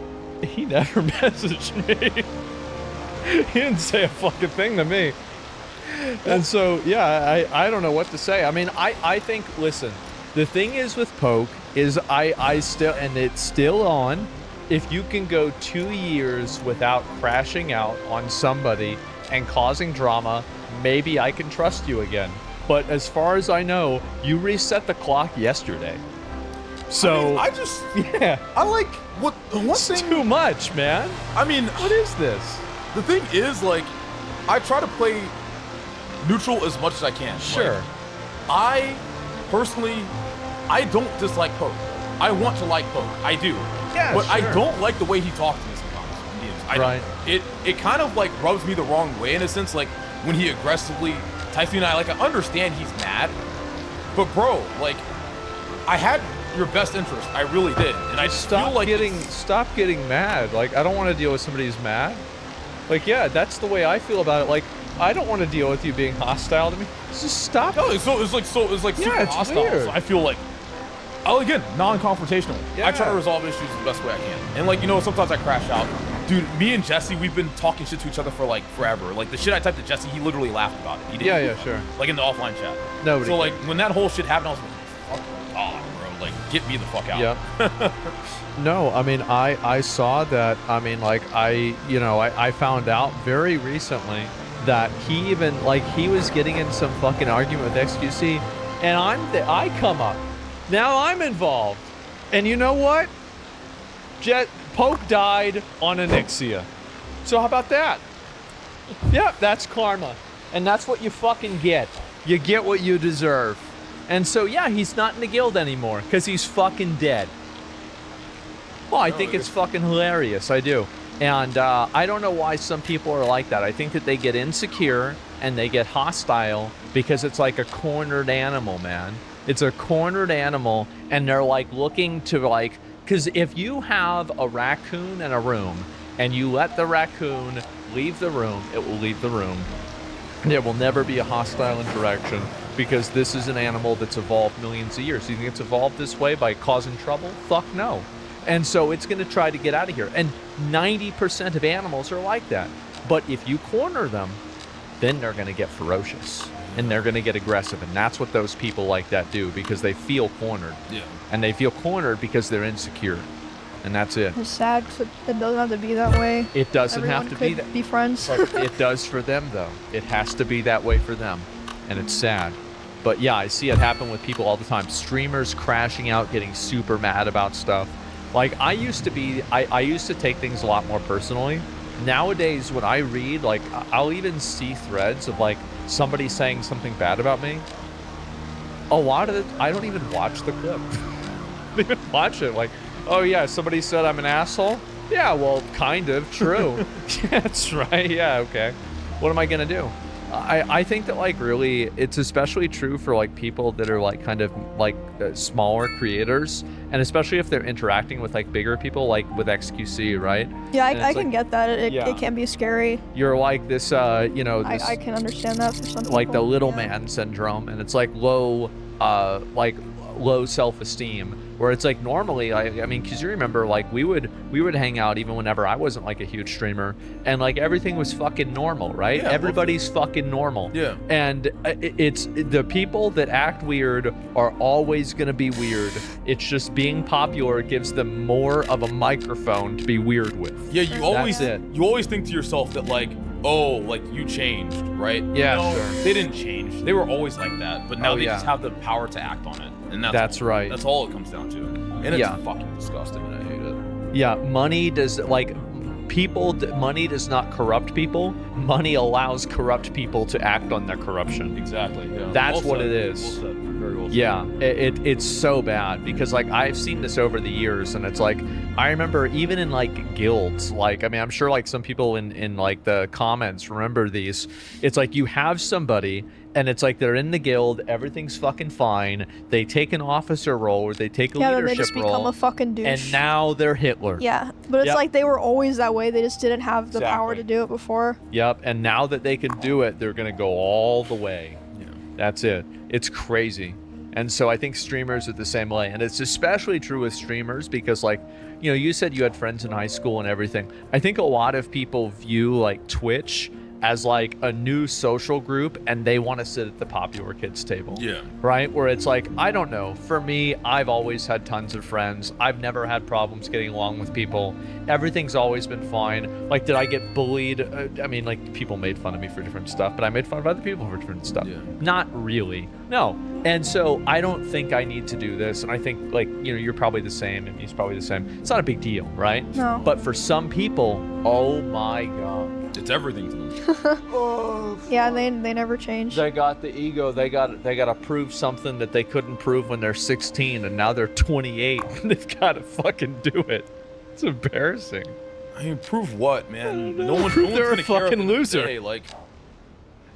he never messaged me. He didn't say a fucking thing to me. And so, yeah, I don't know what to say. I mean, I think, listen, the thing is with Poke is I still, and it's still on, if you can go 2 years without crashing out on somebody and causing drama, maybe I can trust you again. But as far as I know, you reset the clock yesterday. So I just yeah, I like what it's thing too much, man. I mean, what is this? The thing is, like, I try to play neutral as much as I can. Sure. Like, I personally, I don't dislike Poke. I want to like Poke. I do. Yeah, but sure. I don't like the way he talks to me sometimes. Right. It kind of like rubs me the wrong way in a sense. Like when he aggressively types me, and I understand he's mad, but bro, like, I had your best interest. I really did, and I just feel like stop getting mad. Like, I don't want to deal with somebody who's mad. Like, yeah, that's the way I feel about it. Like, I don't want to deal with you being hostile to me. Just stop. No, it's like yeah, super it's hostile. weird. So I feel like, again, non-confrontational. Yeah. I try to resolve issues the best way I can. And like, sometimes I crash out. Dude, me and Jesse, we've been talking shit to each other for like forever. Like the shit I typed to Jesse, he literally laughed about it. He didn't Yeah, sure. Like in the offline chat. Nobody So like cares. when that whole shit happened, I was like, fuck God, bro. Like, get me the fuck out. Yeah. No, I mean, I saw that. I mean, like, I found out very recently that he even, like, he was getting in some fucking argument with XQC, and I come up. Now I'm involved. And you know what? Poke died on Anixia. So how about that? Yeah, that's karma. And that's what you fucking get. You get what you deserve. And so, yeah, he's not in the guild anymore because he's fucking dead. Well, I think it's fucking hilarious. I do. And I don't know why some people are like that. I think that they get insecure and they get hostile because it's like a cornered animal, man. It's a cornered animal, and they're like looking to like, because if you have a raccoon in a room and you let the raccoon leave the room, it will leave the room. There will never be a hostile interaction because this is an animal that's evolved millions of years. You think it's evolved this way by causing trouble? Fuck no. And so it's going to try to get out of here. And 90% of animals are like that. But if you corner them, then they're going to get ferocious and they're going to get aggressive. And that's what those people like that do, because they feel cornered. Yeah. And they feel cornered because they're insecure. And that's it. It's sad because it doesn't have to be that way. It doesn't Everyone have to could be that. be friends. It does for them, though. It has to be that way for them. And it's sad. But yeah, I see it happen with people all the time. Streamers crashing out, getting super mad about stuff. Like, I used to take things a lot more personally. Nowadays, when I read, like, I'll even see threads of, like, somebody saying something bad about me. A lot of it, I don't even watch the clip. I don't even watch it. Like, oh yeah, somebody said I'm an asshole? Yeah, well, kind of, true. That's right, yeah, okay. What am I gonna do? I think that, like, really, it's especially true for, like, people that are, like, kind of, like, smaller creators, and especially if they're interacting with, like, bigger people, like with XQC, right? Yeah, I can get that. It can be scary. You're like this, this, I can understand that for some people. like the little man syndrome, and it's like low self-esteem, where it's like normally, I mean, because you remember, like, we would hang out even whenever I wasn't like a huge streamer, and like everything was fucking normal, right? Yeah, everybody's fucking normal. Yeah. And it's the people that act weird are always gonna be weird. It's just being popular gives them more of a microphone to be weird with. Yeah, you always think to yourself that, like, oh, like, you changed, right? Yeah, no, sure. They didn't change. They were always like that, but now they yeah. just have the power to act on it. And that's right. That's all it comes down to. And it's fucking disgusting, and I hate it. Yeah, money does not corrupt people. Money allows corrupt people to act on their corruption. Exactly. Yeah. That's well what said. it is. Well said. Very well said. Yeah, it's so bad because, like, I've seen this over the years, and it's like, I remember even in, like, guilds, like, I mean, I'm sure, like, some people in like the comments remember these. It's like you have somebody And it's like they're in the guild, everything's fucking fine. They take an officer role or they take a then leadership they just become role, a fucking douche. and now they're Hitler. Yeah, but it's like they were always that way. They just didn't have the power to do it before. Yep, and now that they can do it, they're gonna go all the way. Yeah. That's it. It's crazy. And so I think streamers are the same way. And it's especially true with streamers because, like, you know, you said you had friends in high school and everything. I think a lot of people view, like, Twitch as, like, a new social group, and they want to sit at the popular kids table. Yeah. Right? Where it's like, I don't know. For me, I've always had tons of friends. I've never had problems getting along with people. Everything's always been fine. Like, did I get bullied? I mean, like, people made fun of me for different stuff, but I made fun of other people for different stuff. Yeah. Not really. No. And so I don't think I need to do this. And I think, like, you know, you're probably the same, and he's probably the same. It's not a big deal, right? No. But for some people, oh my God. It's everything to them. Yeah, they never change. They got the ego. They got to prove something that they couldn't prove when they're 16, and now they're 28, and they've got to fucking do it. It's embarrassing. I mean, prove what, man? No one's Prove they're gonna a care at the fucking end of the loser. day. Like,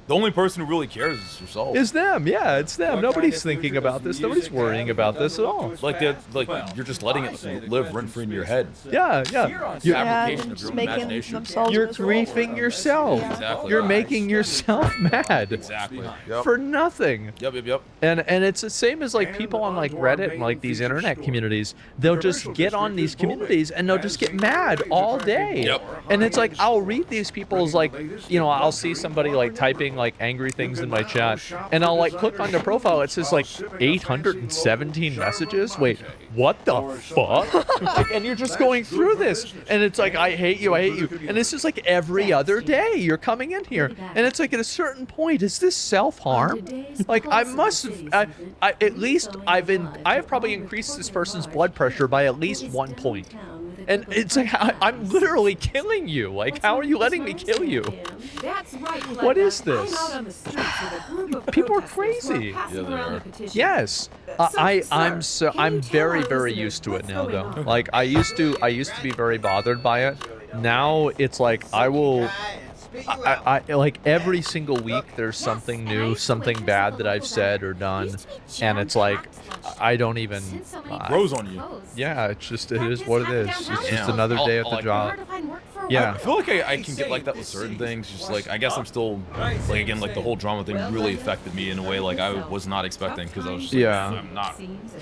the only person who really cares is yourself. It's them. Yeah, it's them. Nobody's thinking about this. Nobody's worrying about this at all. Like you're just letting it live rent free in your head. Yeah, yeah. It's an Yeah, application they're of just your making imagination. themselves You're miserable. griefing yourself. Exactly. You're making yourself mad Exactly. Yep. for nothing. Yep. And it's the same as like people on like Reddit and like these internet communities. They'll just get on these communities and they'll just get mad all day. Yep. And it's like I'll read these people's like, you know, I'll see somebody like typing like angry things in my chat, and I'll like click on their profile. It says like 817 messages. Wait, what the fuck? Like, and you're just going through this, and it's like I hate you, and this is like every other day you're coming in here, and it's like at a certain point, is this self-harm? Like I must have, at least I've probably increased this person's blood pressure by at least 1 point. And it's like, I'm literally killing you. Like, how are you letting me kill you? What is this? People are crazy. Yeah, they are. Yes. I'm very, very used to it now, though. Like, I used to be very bothered by it. Now it's like, I like every single week there's something new, something bad that I've said or done, and it's like I don't even Grows on you. yeah, it is what it is. It's just another day at the like job. I Yeah. feel like I can get like that with certain things. Just like I guess I'm still like again like the whole drama thing really affected me in a way like I was not expecting because I was just like, Yeah. I'm not.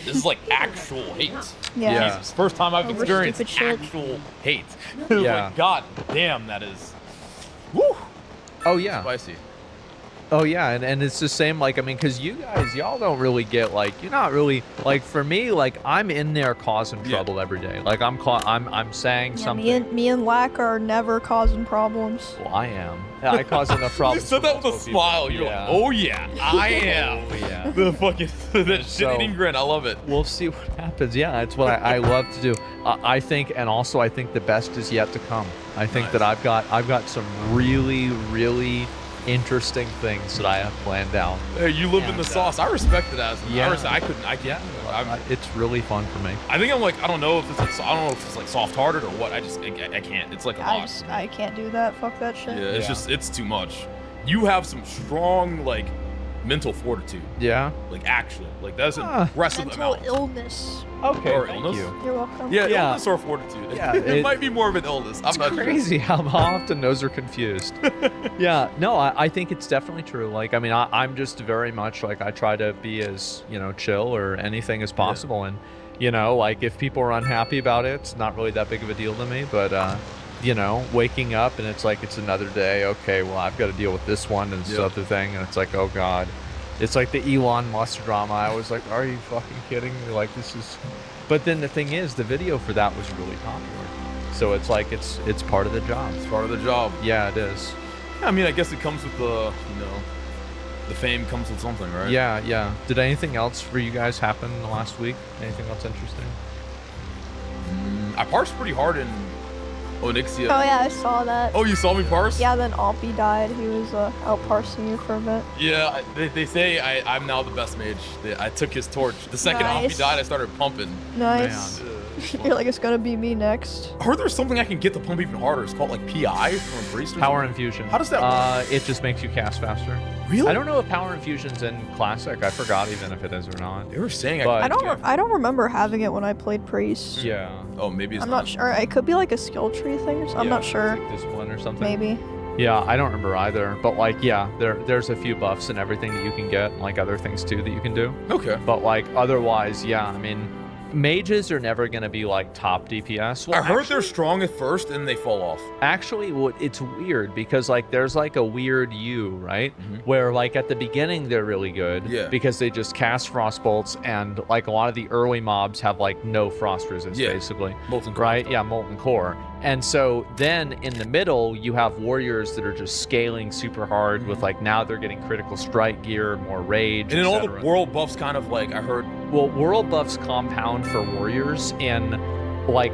This is like actual hate. Yeah. Jesus, first time I've Over experienced stupid shit. actual hate. Yeah. Like, God damn, that is. Woo. Oh yeah. Spicy. Oh yeah, and it's the same, like, I mean, because you guys, y'all don't really get, like, you're not really, like, for me, like, I'm in there causing trouble every day. Like, I'm saying Yeah, something. me and Lack are never causing problems. Well, I am. Yeah, I cause enough You problems. said for that with a multiple people. smile. You're Yeah. like, oh yeah, I am. Oh, yeah. The fucking that So- shit-eating grin. I love it. We'll see what happens. Yeah, it's what I love to do. I think, and also I think the best is yet to come. I think that I've got some really, really interesting things that I have planned out. Hey, you live in the sauce. I respect it as. Yeah. I couldn't. It's really fun for me. I think I'm like I don't know if it's like soft-hearted or what. I can't. It's like a lot. I can't do that. Fuck that shit. Yeah, it's too much. You have some strong like mental fortitude. Yeah. Like actually, like that's an Ah. impressive Mental amount. illness. Okay. Or thank illness? you. You're welcome. Yeah, Yeah. illness or fortitude. Yeah, it it- might be more of an illness. I'm It's not crazy how often those are confused. Yeah, no, I think it's definitely true. Like, I mean, I'm just very much like I try to be as, you know, chill or anything as possible. And, you know, like if people are unhappy about it, it's not really that big of a deal to me. But, you know, waking up and it's like it's another day. Okay, well, I've got to deal with this one and this other thing. And it's like, oh, God. It's like the Elon Musk drama. I was like, are you fucking kidding me? Like, this is... But then the thing is, the video for that was really popular. So it's like, it's part of the job. It's part of the job. Yeah, it is. I mean, I guess it comes with the the fame comes with something, right? Yeah, yeah. Did anything else for you guys happen in the last week? Anything else interesting? I parsed pretty hard in Onyxia. Oh yeah, I saw that. Oh, you saw me parse? Yeah, then Oppie died. He was out parsing you for a bit. Yeah, they say I'm now the best mage. I took his torch. The second Nice. Hoppy died, I started pumping. Nice. You're like, it's gonna be me next. I heard there's something I can get to pump even harder. It's called like PI from a priest or Power something. infusion. How does that work? It just makes you cast faster. Really? I don't know if power infusion's in classic. I forgot even if it is or not. They were saying But- I don't remember having it when I played priest. Yeah. Oh, maybe it's I'm not sure. It could be like a skill tree thing or something. I'm not sure. Like this one or something. Maybe. Yeah, I don't remember either. But like, yeah, there's a few buffs and everything that you can get, and like other things too that you can do. Okay. But like otherwise, yeah, I mean, mages are never gonna be like top DPS. Well, I heard they're strong at first and they fall off. Actually, it's weird because like there's like a weird U, right? Where like at the beginning they're really good, Yeah. because they just cast frost bolts, and like a lot of the early mobs have like no frost resist, Yeah. basically. Molten core right? stuff. Yeah, molten core. And so then in the middle you have warriors that are just scaling super hard with like now they're getting critical strike gear, more rage, And then all the etc. world buffs kind of like I heard. Well, world buffs compound for warriors in like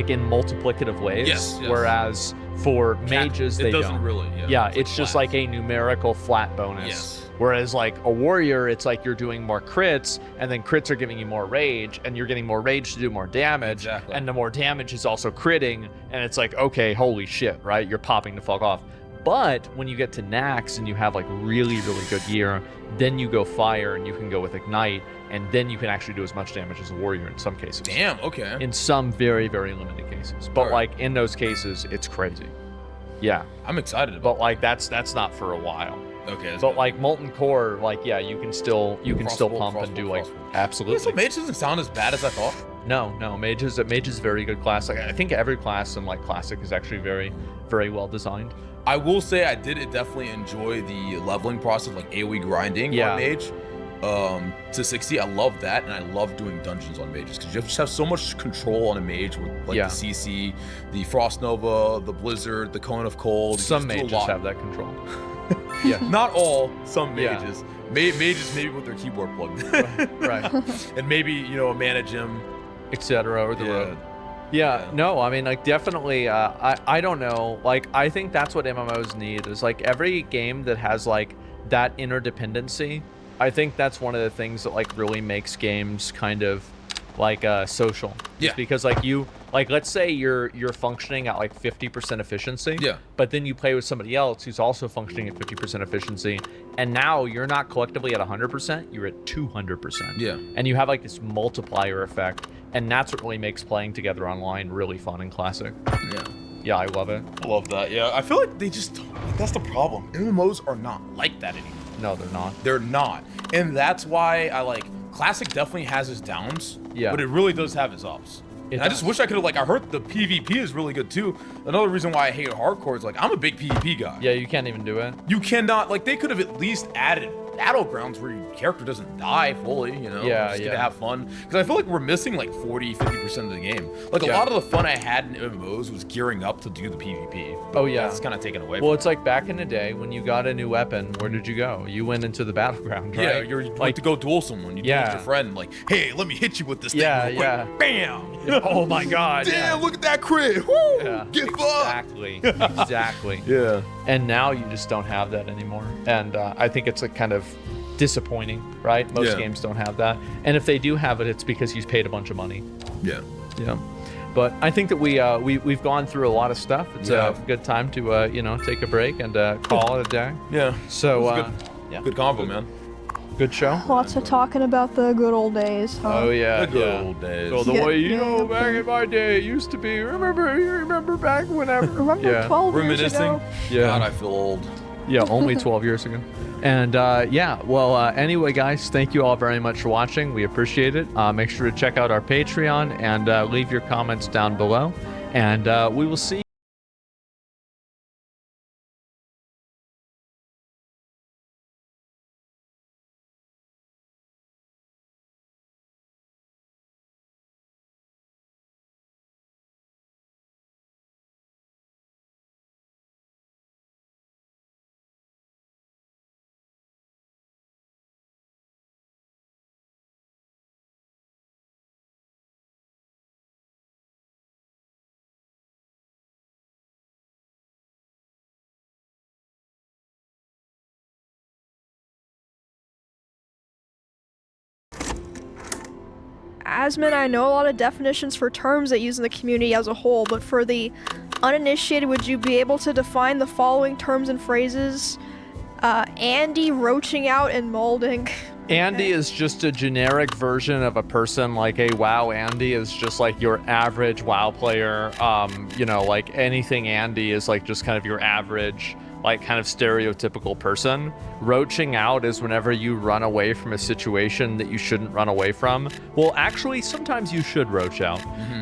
in multiplicative ways. Yes. Whereas for mages it they doesn't don't. really. Yeah, it's just like a numerical flat bonus. Yes. Whereas like a warrior, it's like you're doing more crits, and then crits are giving you more rage, and you're getting more rage to do more damage. Exactly. And the more damage is also critting, and it's like, okay, holy shit, right? You're popping the fuck off. But when you get to Nax and you have like really, really good gear, then you go fire and you can go with Ignite, and then you can actually do as much damage as a warrior in some cases. Damn. Okay. In some very, very limited cases. But Alright. like in those cases, it's crazy. Yeah. I'm excited about. But like that's not for a while. Okay. That's But good. like molten core, like yeah, you can still Frostbolt, pump and Frostbolt, do like Frostbolt. absolutely. So mage doesn't sound as bad as I thought. No, mage is a very good class. Like I think every class in like classic is actually very, very well designed. I will say I did definitely enjoy the leveling process, like AoE grinding Yeah. on mage. To 60, I love that, and I love doing dungeons on mages because you just have so much control on a mage with like Yeah. the CC, the Frost Nova, the Blizzard, the Cone of Cold. You Some just do a mages lot. have that control. Yeah. Not all, some Yeah. mages. Mages maybe with their keyboard plugged in. Right. And maybe, you know, a mana gem. Etc. or the Yeah. road. Yeah, no, I mean, like, definitely, I don't know. Like, I think that's what MMOs need, is, like, every game that has, like, that interdependency, I think that's one of the things that, like, really makes games kind of, like, social. Yeah. It's because, like, let's say you're functioning at, like, 50% efficiency. Yeah. But then you play with somebody else who's also functioning at 50% efficiency, and now you're not collectively at 100%, you're at 200%. Yeah. And you have, like, this multiplier effect. And that's what really makes playing together online really fun and classic. Yeah. Yeah, I love it. I love that. Yeah. I feel like they just, that's the problem. MMOs are not like that anymore. No, they're not. They're not. And that's why I like, Classic definitely has its downs. Yeah. But it really does have its ups. It And I just does. wish I could have, like, I heard the PvP is really good too. Another reason why I hate hardcore is, like, I'm a big PvP guy. Yeah, you can't even do it. You cannot, like, they could have at least added battlegrounds where your character doesn't die fully, you know? Yeah, Just get to yeah. have fun. Because I feel like we're missing, like, 40-50% of the game. Like, a Yeah. lot of the fun I had in MMOs was gearing up to do the PvP. Oh, yeah. That's kind of taken away Well, from it's like back in the day when you got a new weapon, where did you go? You went into the battleground, Yeah, right? you're like, like to go duel someone. You do it Yeah. with your friend, like, hey, let me hit you with this thing. Yeah, real quick. yeah. Bam! oh my god. Damn, look at that crit! Woo! Yeah. Get fucked! Exactly. Exactly. Yeah. And now you just don't have that anymore. And I think it's like kind of disappointing, right? Most Yeah. games don't have that. And if they do have it, it's because he's paid a bunch of money. Yeah. Yeah. But I think that we've gone through a lot of stuff. It's Yeah. a good time to take a break and call it a day. Yeah. So It was yeah, Good combo, man. good show. Lots of talking about the good old days, huh? Oh yeah, The good yeah. old days. So the Yeah, way yeah. back in my day, it used to be. You remember back whenever. Remember Yeah. 12 years Reminiscing. ago? Yeah. God, I feel old. Yeah, only 12 years ago. And yeah, well, anyway, guys, thank you all very much for watching. We appreciate it. Make sure to check out our Patreon and leave your comments down below. And we will see Asmin, I know a lot of definitions for terms that use in the community as a whole, but for the uninitiated, would you be able to define the following terms and phrases? Andy, roaching out, and molding. Andy is just a generic version of a person. Like a WoW Andy is just like your average WoW player. You know, like anything Andy is like just kind of your average, like kind of stereotypical person. Roaching out is whenever you run away from a situation that you shouldn't run away from. Well, actually, sometimes you should roach out,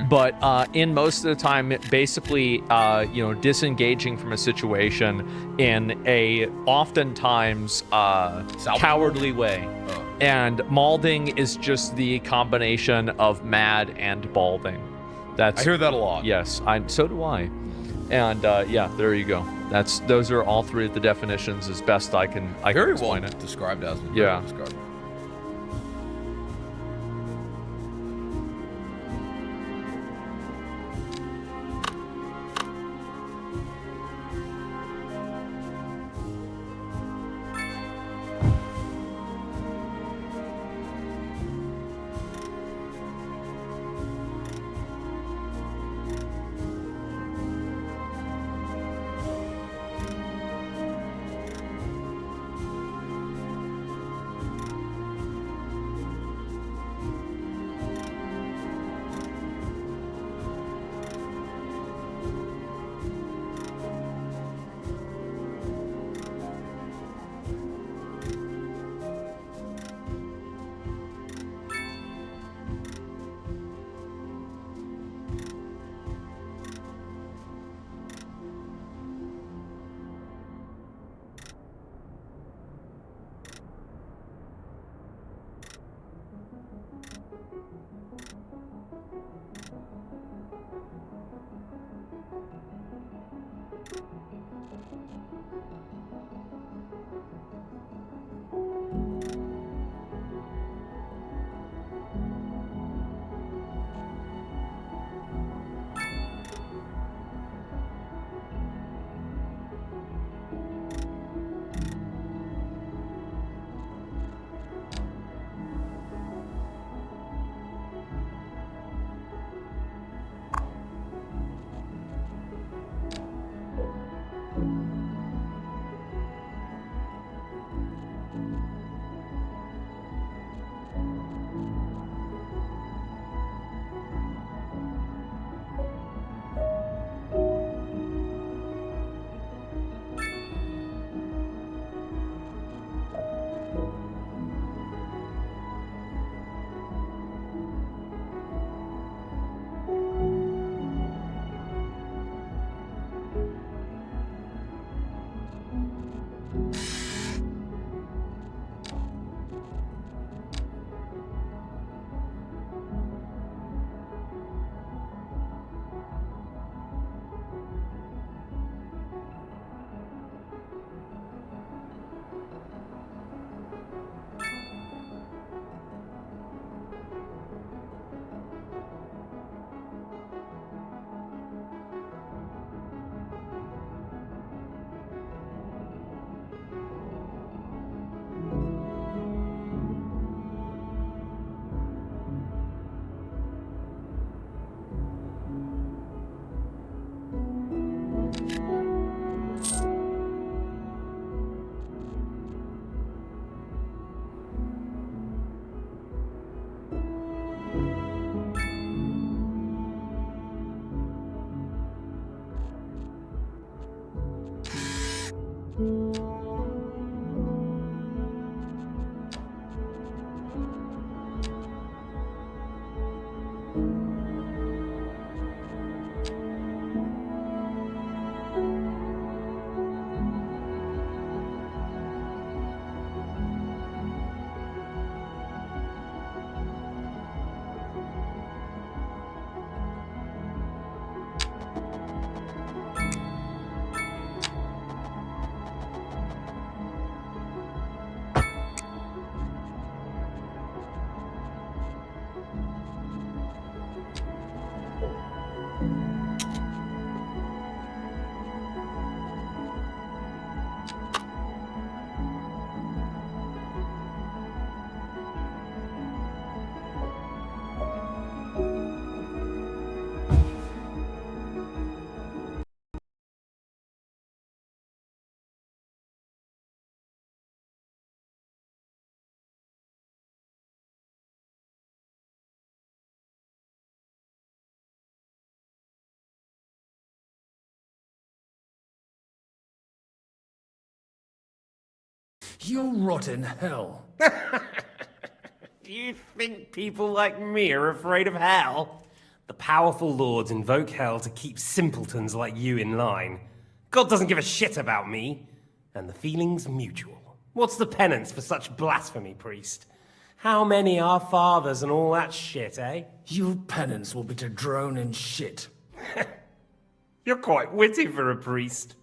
but in most of the time, basically, you know, disengaging from a situation in a oftentimes cowardly way. And malding is just the combination of mad and balding. I hear that a lot. Yes, so do I. And yeah, there you go. Those are all three of the definitions as best I can Very explain well it. described, as Yeah. described. You rotten hell. Do you think people like me are afraid of hell? The powerful lords invoke hell to keep simpletons like you in line. God doesn't give a shit about me. And the feeling's mutual. What's the penance for such blasphemy, priest? How many are fathers and all that shit, eh? Your penance will be to drown in shit. You're quite witty for a priest.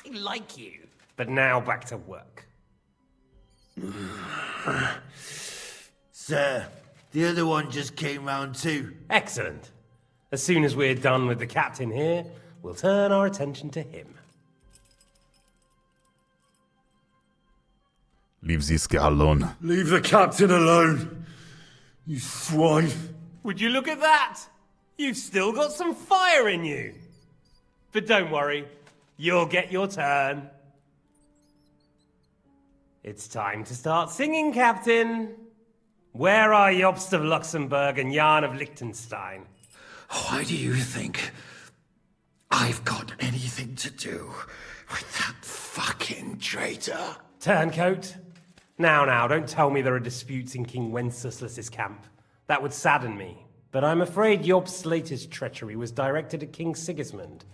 I like you. But now back to work. Sir, the other one just came round too. Excellent. As soon as we're done with the captain here, we'll turn our attention to him. Leave this guy alone. Leave the captain alone, you swine. Would you look at that? You've still got some fire in you. But don't worry, you'll get your turn. It's time to start singing, Captain. Where are Jobst of Luxembourg and Jan of Liechtenstein? Why do you think I've got anything to do with that fucking traitor? Turncoat. Now, don't tell me there are disputes in King Wenceslas's camp. That would sadden me. But I'm afraid Jobst's latest treachery was directed at King Sigismund.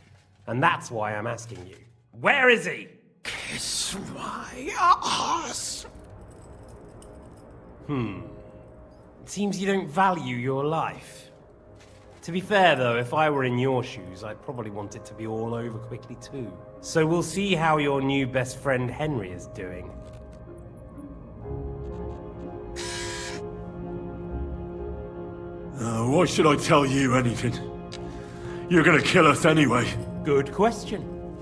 And that's why I'm asking you. Where is he? Kiss my ass. It seems you don't value your life. To be fair, though, if I were in your shoes, I'd probably want it to be all over quickly, too. So we'll see how your new best friend Henry is doing. Why should I tell you anything? You're gonna kill us anyway. Good question.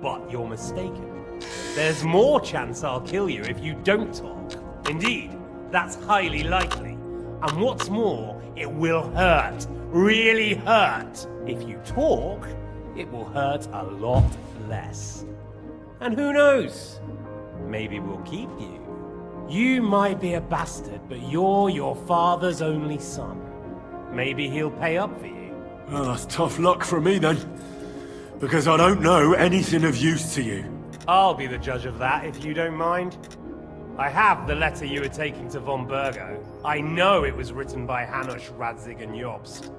But you're mistaken. There's more chance I'll kill you if you don't talk. Indeed, that's highly likely. And what's more, it will hurt. Really hurt. If you talk, it will hurt a lot less. And who knows? Maybe we'll keep you. You might be a bastard, but you're your father's only son. Maybe he'll pay up for you. Well, that's tough luck for me then. Because I don't know anything of use to you. I'll be the judge of that, if you don't mind. I have the letter you were taking to von Burgo. I know it was written by Hanush, Radzig, and Jobst.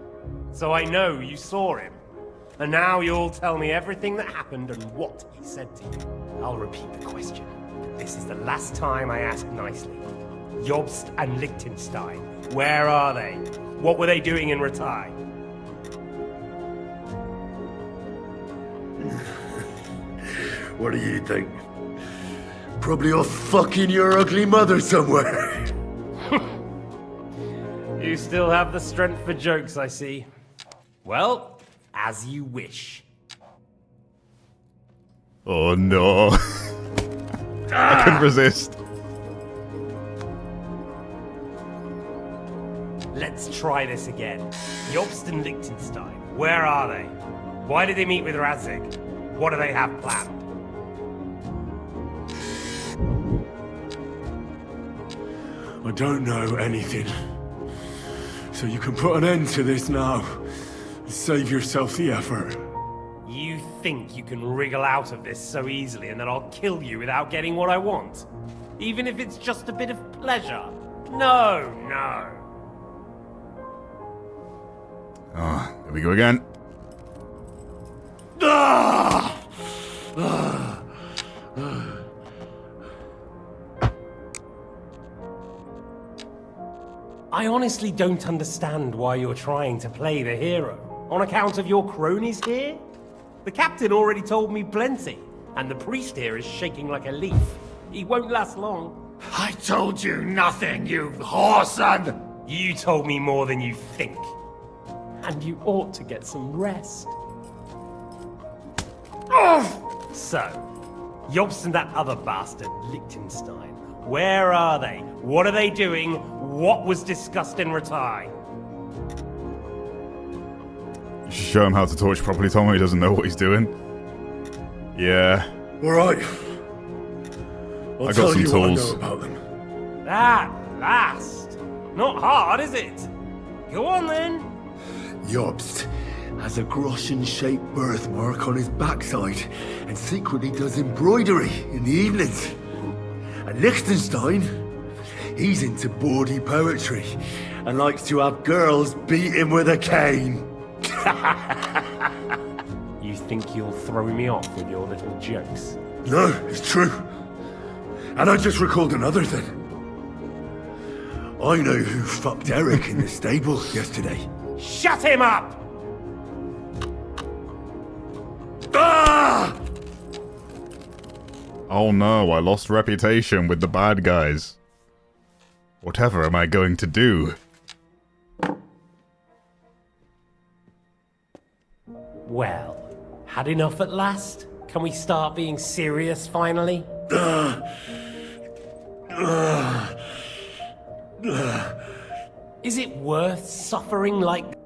So I know you saw him. And now you'll tell me everything that happened and what he said to you. I'll repeat the question. This is the last time I ask nicely. Jobst and Liechtenstein, where are they? What were they doing in Ratai? What do you think? Probably off fucking your ugly mother somewhere. You still have the strength for jokes, I see. Well, as you wish. Oh no. I couldn't resist. Let's try this again. Jobst and Liechtenstein, where are they? Why did they meet with Radzig? What do they have planned? I don't know anything. So you can put an end to this now. And save yourself the effort. You think you can wriggle out of this so easily and that I'll kill you without getting what I want? Even if it's just a bit of pleasure? No. Oh, here we go again. I honestly don't understand why you're trying to play the hero. On account of your cronies here? The captain already told me plenty, and the priest here is shaking like a leaf. He won't last long. I told you nothing, you whoreson! You told me more than you think. And you ought to get some rest. So, Jobst and that other bastard, Liechtenstein. Where are they? What are they doing? What was discussed in Ratai? You should show him how to torch properly, Tom. He doesn't know what he's doing. Yeah. Alright. I'll I got tell some you what I know tools. about them. At last. Not hard, is it? Go on then. Jobst has a Groschen-shaped birthmark on his backside and secretly does embroidery in the evenings. And Liechtenstein, he's into bawdy poetry and likes to have girls beat him with a cane. You think you'll throw me off with your little jokes? No, it's true. And I just recalled another thing. I know who fucked Eric in the stable yesterday. Shut him up! Ah! Oh no, I lost reputation with the bad guys. Whatever am I going to do? Well, had enough at last? Can we start being serious finally? Is it worth suffering like